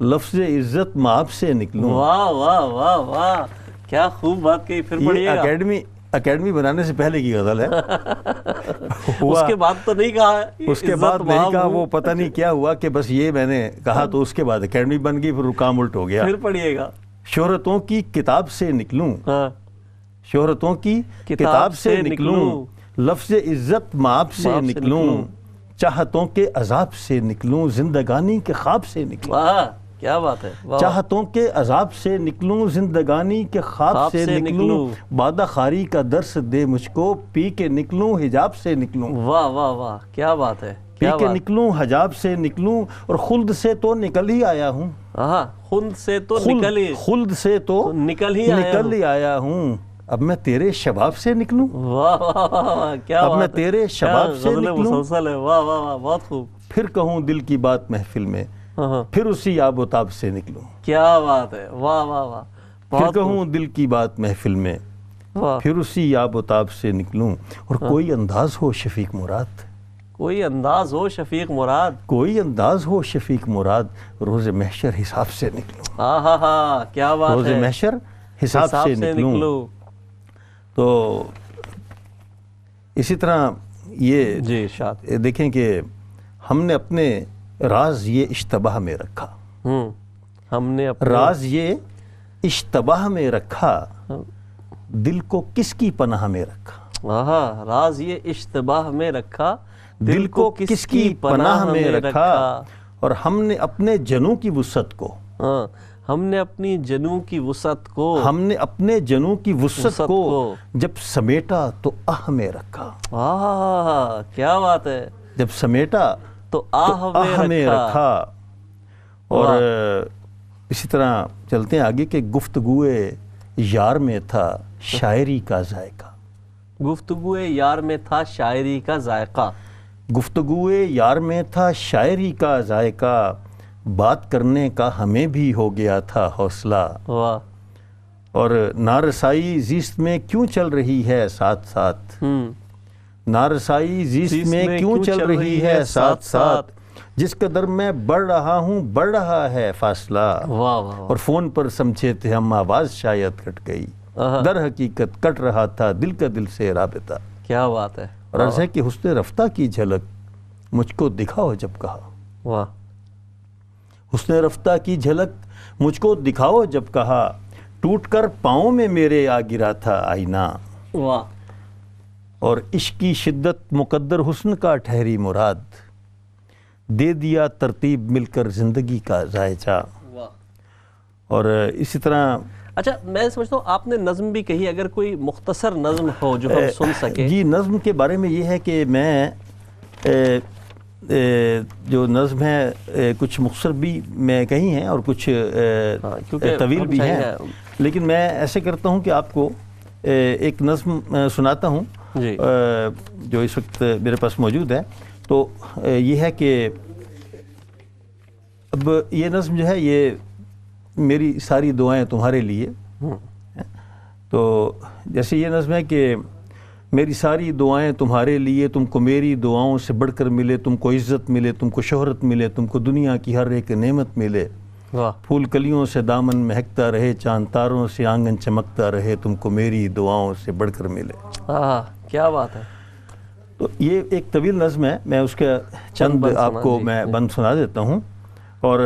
لفظ عزت مآب سے نکلوں۔ واہ واہ واہ واہ، کیا خوب بات کہی، پھر پڑھیے گا۔ اکیڈمی بنانے سے پہلے کی غزل ہے۔ اس کے بعد تو نہیں کہا، اس کے بعد نہیں کہا، وہ پتہ نہیں کیا ہوا کہ بس یہ میں نے کہا تو اس کے بعد اکیڈمی بن گئی، پھر کام الٹ ہو گیا۔ پھر پڑھیے گا۔ شہرتوں کی کتاب سے نکلوں، شہرتوں کی کتاب سے نکلوں، لفظ عزت مآب سے نکلوں، چاہتوں کے عذاب سے نکلوں، زندگانی کے خواب سے نکلوں۔ کیا بات ہے، چاہتوں کے عذاب سے نکلوں، زندگانی کے خواب سے نکلوں، بادہ خاری کا درس دے مجھ کو، پی کے نکلوں حجاب سے نکلوں۔ واہ واہ واہ، کیا بات ہے، پی کے نکلوں حجاب سے نکلوں، اور خلد سے تو نکل ہی آیا ہوں۔ خلد سے تو نکل ہی آیا ہوں، اب میں تیرے شباب سے نکلوں۔ واہ واہ واہ، کیا اب میں تیرے شباب سے نکلوں، مسلسل ہے۔ واہ واہ واہ، بہت خوب۔ پھر کہوں دل کی بات محفل میں، پھر اسی آب و تاب سے نکلوں۔ کیا بات ہے، واہ واہ واہ۔ پھر کہوں دل کی بات محفل میں، پھر اسی آب و تاب سے نکلوں، اور کوئی انداز ہو شفیق مراد، کوئی انداز ہو شفیق مراد، کوئی انداز ہو شفیق مراد، روز محشر حساب سے نکلوں۔ کیا بات ہے، روز محشر حساب سے نکلوں۔ تو اسی طرح یہ دیکھیں کہ ہم نے اپنے راز یہ اشتباہ میں رکھا، ہم نے راز یہ اشتباہ میں رکھا، دل کو کس کی پناہ میں رکھا، راز یہ اشتباہ میں رکھا، دل کو کس کی پناہ میں رکھا، اور ہم نے اپنے جنوں کی وسعت کو، ہم نے اپنی جنوں کی وسعت کو، ہم نے اپنے جنوں کی وسعت کو جب سمیٹا تو آہ میں رکھا۔ کیا بات ہے، جب سمیٹا تو آہ میں رکھا۔ اور اسی طرح چلتے ہیں آگے کہ گفتگوئے یار میں تھا شاعری کا ذائقہ، گفتگوئے یار میں تھا شاعری کا ذائقہ، گفتگوئے یار میں تھا شاعری کا ذائقہ، بات کرنے کا ہمیں بھی ہو گیا تھا حوصلہ، اور نارسائی زیست میں کیوں چل رہی ہے ساتھ ساتھ، نارسائی زیست میں کیوں چل رہی ہے ساتھ ساتھ، جس قدر میں بڑھ رہا ہوں بڑھ رہا ہے فاصلہ، اور فون پر سمجھے تھے ہم آواز شاید کٹ گئی، در حقیقت کٹ رہا تھا دل کا دل سے رابطہ۔ کیا بات ہے، اور عرض ہے کہ حسن رفتہ کی جھلک مجھ کو دکھاؤ جب کہا، حسن رفتہ کی جھلک مجھ کو دکھاؤ جب کہا، ٹوٹ کر پاؤں میں میرے آ گرا تھا آئینہ، اور عشق کی شدت مقدر حسن کا ٹھہری مراد، دے دیا ترتیب مل کر زندگی کا ذائچہ۔ اور اسی طرح اچھا میں سمجھتا ہوں آپ نے نظم بھی کہی، اگر کوئی مختصر نظم ہو جو ہم سن سکیں۔ جی نظم کے بارے میں یہ ہے کہ میں جو نظم ہے کچھ مختصر بھی میں کہی ہیں اور کچھ طویل بھی ہیں، لیکن میں ایسے کرتا ہوں کہ آپ کو ایک نظم سناتا ہوں جو اس وقت میرے پاس موجود ہے۔ تو یہ ہے کہ اب یہ نظم جو ہے یہ میری ساری دعائیں تمہارے لیے، تو جیسے یہ نظم ہے کہ میری ساری دعائیں تمہارے لیے، تم کو میری دعاؤں سے بڑھ کر ملے، تم کو عزت ملے، تم کو شہرت ملے، تم کو دنیا کی ہر ایک نعمت ملے، پھول کلیوں سے دامن مہکتا رہے، چاند تاروں سے آنگن چمکتا رہے، تم کو میری دعاؤں سے بڑھ کر ملے۔ کیا بات ہے۔ تو یہ ایک طویل نظم ہے، میں اس کا چند آپ کو میں بند سنا دیتا ہوں۔ اور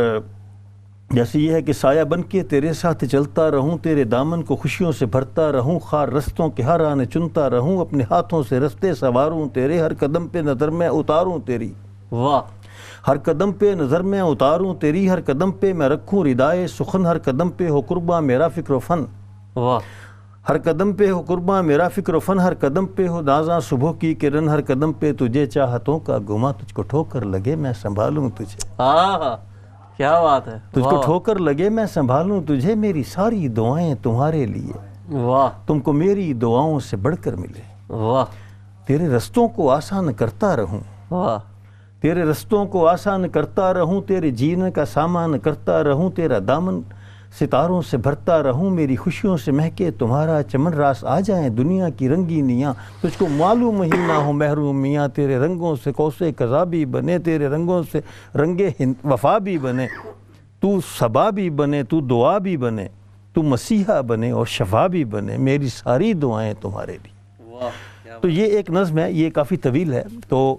جیسے یہ ہے کہ سایہ بن کے تیرے ساتھ چلتا رہوں، تیرے دامن کو خوشیوں سے بھرتا رہوں، خار رستوں کے ہر آنے چنتا رہوں، اپنے ہاتھوں سے رستے سواروں تیرے، ہر قدم پہ نظر میں اتاروں تیری، ہر قدم پہ نظر میں اتاروں تیری، ہر قدم پہ میں رکھوں ردائے سخن، ہر قدم پہ ہو قرباں میرا فکر و فن، ہر قدم پہ ہو قرباں میرا فکر و فن، ہر قدم پہ ہو نازاں صبح کی کرن، ہر قدم پہ تجھے چاہتوں کا گما، تجھ کو ٹھوکر لگے میں سنبھالوں تجھے، کیا بات ہے، تجھ کو ٹھوکر لگے میں سنبھالوں تجھے، میری ساری دعائیں تمہارے لیے، تم کو میری دعاؤں سے بڑھ کر ملے، تیرے رستوں کو آسان کرتا رہوں، تیرے رستوں کو آسان کرتا رہوں، تیرے جینے کا سامان کرتا رہوں، تیرا دامن ستاروں سے بھرتا رہوں میری خوشیوں سے مہکے تمہارا چمن، راس آ جائیں دنیا کی رنگینیاں تجھ کو معلوم ہی نہ ہو محرومیاں، تیرے رنگوں سے کوسے قضا بھی بنے، تیرے رنگوں سے رنگے وفا بھی بنے، تو صبا بھی بنے، تو دعا بھی بنے، تو مسیحا بنے اور شفا بھی بنے، میری ساری دعائیں تمہارے لیے۔ تو یہ ایک نظم ہے، یہ کافی طویل ہے۔ تو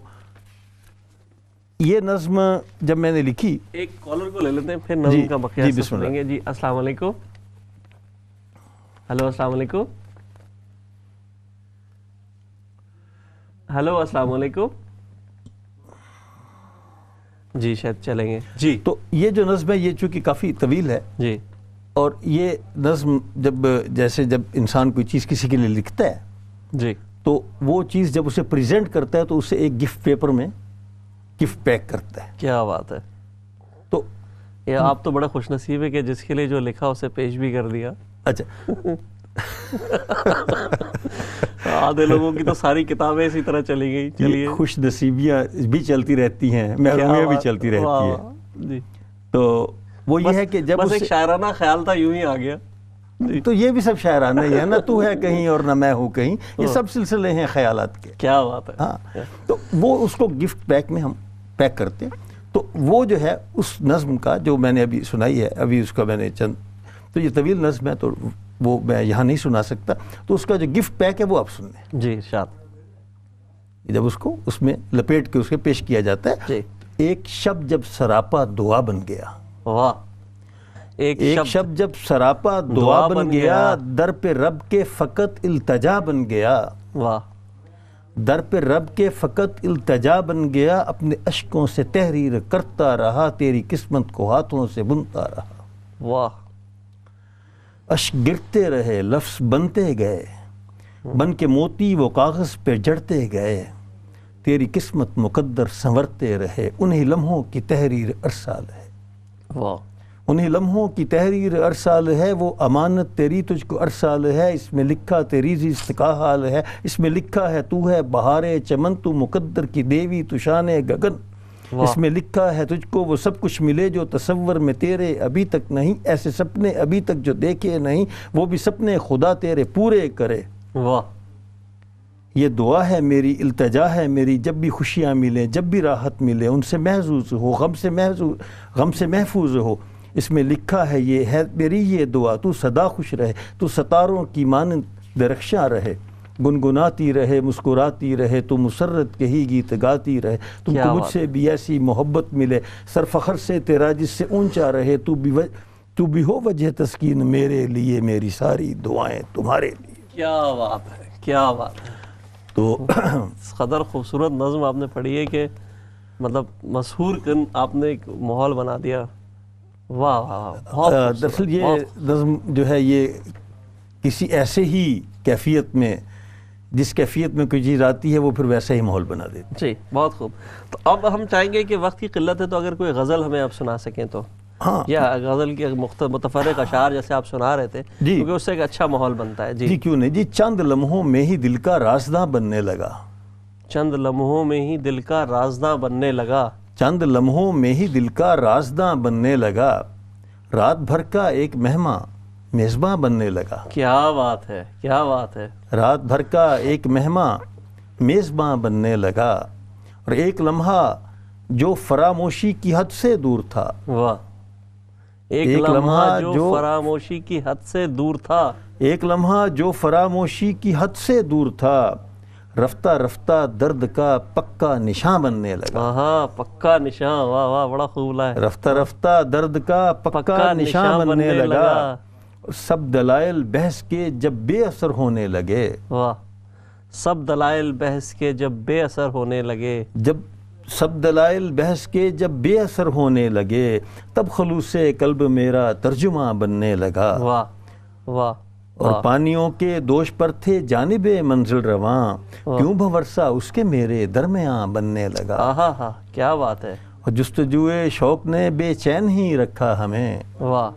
یہ نظم جب میں نے لکھی، ایک کالر کو لے لیتے ہیں پھر نظم کا بقیہ بسم سنیں گے۔ جی السلام علیکم۔ ہلو السلام علیکم۔ ہلو السلام علیکم۔ جی شاید چلیں گے۔ جی تو یہ جو نظم ہے یہ چونکہ کافی طویل ہے، جی، اور یہ نظم جب انسان کوئی چیز کسی کے لیے لکھتا ہے جی، تو وہ چیز جب اسے پریزنٹ کرتا ہے تو اسے ایک گفٹ پیپر میں گفٹ پیک کرتا ہے۔ کیا بات ہے۔ تو یہ آپ تو بڑا خوش نصیب ہے کہ جس کے لیے جو لکھا اسے پیش بھی کر دیا۔ اچھا، آدھے لوگوں کی تو ساری کتابیں اسی طرح چلی گئی۔ چلیے، خوش نصیبیاں بھی چلتی رہتی ہیں، محرومیاں بھی چلتی رہتی ہیں۔ جی، تو وہ یہ ہے کہ جب بس ایک شاعرانہ خیال تھا، یوں ہی آ گیا۔ تو یہ بھی سب شاعرانہ ہی ہے، نہ تو ہے کہیں اور نہ میں ہوں کہیں، یہ سب سلسلے ہیں خیالات کے۔ کیا بات ہے۔ ہاں، تو وہ اس کو گفٹ پیک میں ہم پیک کرتے ہیں۔ تو وہ جو ہے اس نظم کا جو میں نے ابھی سنائی ہے، ابھی اس کا میں نے تو یہ طویل نظم ہے تو وہ میں یہاں نہیں سنا سکتا، تو اس کا جو گفٹ پیک ہے وہ آپ سن لیں۔ جی ارشاد۔ جب اس کو اس میں لپیٹ کے اسے پیش کیا جاتا ہے، جی، ایک شب جب سراپا دعا بن گیا، واہ، ایک شب جب سراپا دعا بن گیا، در پہ رب کے فقط التجا بن گیا، واہ، در پہ رب کے فقط التجا بن گیا، اپنے اشکوں سے تحریر کرتا رہا، تیری قسمت کو ہاتھوں سے بنتا رہا، واہ، اشک گرتے رہے لفظ بنتے گئے، بن کے موتی وہ کاغذ پہ جڑتے گئے، تیری قسمت مقدر سنورتے رہے، انہی لمحوں کی تحریر ارسال ہے، واہ، انہی لمحوں کی تحریر ارسال ہے، وہ امانت تیری تجھ کو ارسال ہے، اس میں لکھا تیری زیست کا حال ہے، اس میں لکھا ہے تو ہے بہارے چمن، تو مقدر کی دیوی تو شان گگن، اس میں لکھا ہے تجھ کو وہ سب کچھ ملے جو تصور میں تیرے ابھی تک نہیں، ایسے سپنے ابھی تک جو دیکھے نہیں، وہ بھی سپنے خدا تیرے پورے کرے، واہ، یہ دعا ہے میری، التجا ہے میری، جب بھی خوشیاں ملیں، جب بھی راحت ملے، ان سے محظوظ ہو، غم سے محفوظ ہو، اس میں لکھا ہے یہ ہے میری یہ دعا، تو سدا خوش رہے، تو ستاروں کی مانند درخشاں رہے، گنگناتی رہے، مسکراتی رہے، تو مسرت کے ہی گیت گاتی رہے، تم کو مجھ سے بھی ایسی محبت ملے، سر فخر سے تیرا جس سے اونچا رہے، تو بھی ہو وجہ تسکین میرے لیے، میری ساری دعائیں تمہارے لیے۔ کیا بات ہے، کیا بات ہے۔ تو اس قدر خوبصورت نظم آپ نے پڑھی ہے کہ مطلب مسحور کن آپ نے ایک ماحول بنا دیا۔ واہ واہ، بہت دراصل یہ نظم جو ہے یہ کسی ایسے ہی کیفیت میں، جس کیفیت میں کوئی چیز آتی ہے وہ پھر ویسا ہی ماحول بنا دیتی ہے۔ جی بہت خوب۔ تو اب ہم چاہیں گے کہ وقت کی قلت ہے تو اگر کوئی غزل ہمیں آپ سنا سکیں تو، ہاں، یا غزل کے متفرق اشعار جیسے آپ سنا رہے تھے، جی، کیونکہ اس سے ایک اچھا ماحول بنتا ہے۔ جی کیوں نہیں، جی چند لمحوں میں ہی دل کا رازداں بننے لگا، چند لمحوں میں ہی دل کا رازداں بننے لگا، چند لمحوں میں ہی دل کا رازداں بننے لگا، رات بھر کا ایک مہماں میزباں بننے لگا، کیا بات ہے، کیا بات ہے، رات بھر کا ایک مہماں میزباں بننے لگا، اور ایک لمحہ جو فراموشی کی حد سے دور تھا، واہ، ایک لمحہ جو فراموشی کی حد سے دور تھا، ایک لمحہ جو فراموشی کی حد سے دور تھا، رفتہ رفتہ درد کا پکا نشان بننے لگا، ہاں پکا نشان، واہ واہ، بڑا خوب لائے، رفتہ رفتہ درد کا پکا نشان بننے لگا، سب دلائل بحث کے جب بے اثر ہونے لگے، واہ، سب دلائل بحث کے جب بے اثر ہونے لگے، جب سب دلائل بحث کے جب بے اثر ہونے لگے، تب خلوص قلب میرا ترجمہ بننے لگا، واہ واہ، اور پانیوں کے دوش پر تھے جانب منزل رواں، کیوں بھورسا اس کے میرے درمیان بننے لگا، ہاں ہاں، کیا بات ہے، اور جستجوئے شوق نے بے چین ہی رکھا ہمیں، واہ،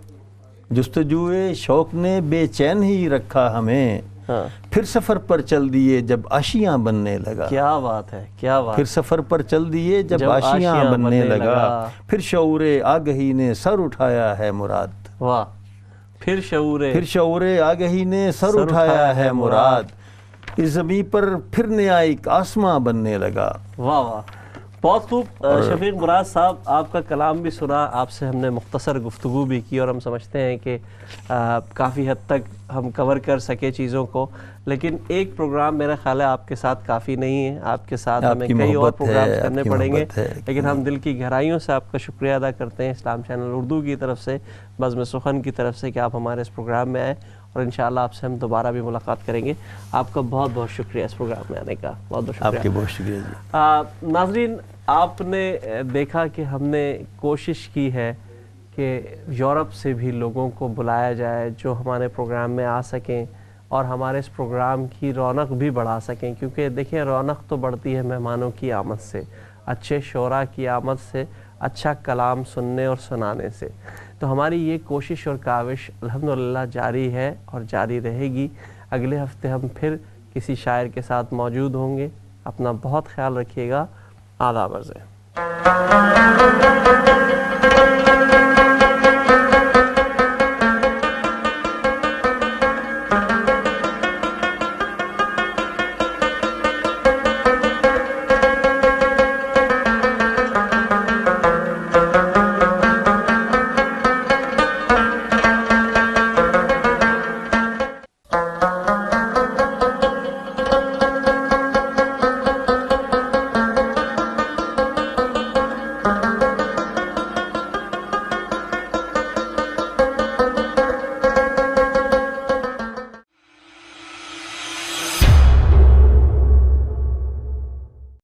جستجوئے شوق نے بے چین ہی رکھا ہمیں، پھر سفر پر چل دیے جب آشیاں بننے لگا، کیا بات ہے، کیا بات، پھر سفر پر چل دیے جب آشیاں بننے لگا، پھر شعور آگہی نے سر اٹھایا ہے مراد، واہ، پھر شعور آگہی نے سر اٹھایا ہے مراد، اس زمین پر پھر نیا ایک آسماں بننے لگا۔ واہ واہ، بہت خوب شفیق مراد صاحب، آپ کا کلام بھی سنا، آپ سے ہم نے مختصر گفتگو بھی کی، اور ہم سمجھتے ہیں کہ کافی حد تک ہم کور کر سکے چیزوں کو، لیکن ایک پروگرام میرا خیال ہے آپ کے ساتھ کافی نہیں ہے، آپ کے ساتھ ہمیں کئی اور پروگرامز کرنے پڑیں گے، لیکن ہم دل کی گہرائیوں سے آپ کا شکریہ ادا کرتے ہیں اسلام چینل اردو کی طرف سے، بزم سخن کی طرف سے، کہ آپ ہمارے اس پروگرام میں آئے، اور انشاءاللہ آپ سے ہم دوبارہ بھی ملاقات کریں گے۔ آپ کا بہت بہت شکریہ اس پروگرام میں آنے کا، بہت بہت شکریہ۔ آپ کے بہت شکریہ جی۔ ناظرین، آپ نے دیکھا کہ ہم نے کوشش کی ہے کہ یورپ سے بھی لوگوں کو بلایا جائے جو ہمارے پروگرام میں آ سکیں اور ہمارے اس پروگرام کی رونق بھی بڑھا سکیں، کیونکہ دیکھیں رونق تو بڑھتی ہے مہمانوں کی آمد سے، اچھے شعراء کی آمد سے، اچھا کلام سننے اور سنانے سے۔ تو ہماری یہ کوشش اور کاوش الحمدللہ جاری ہے اور جاری رہے گی۔ اگلے ہفتے ہم پھر کسی شاعر کے ساتھ موجود ہوں گے۔ اپنا بہت خیال رکھیے گا۔ آداب عرض ہے۔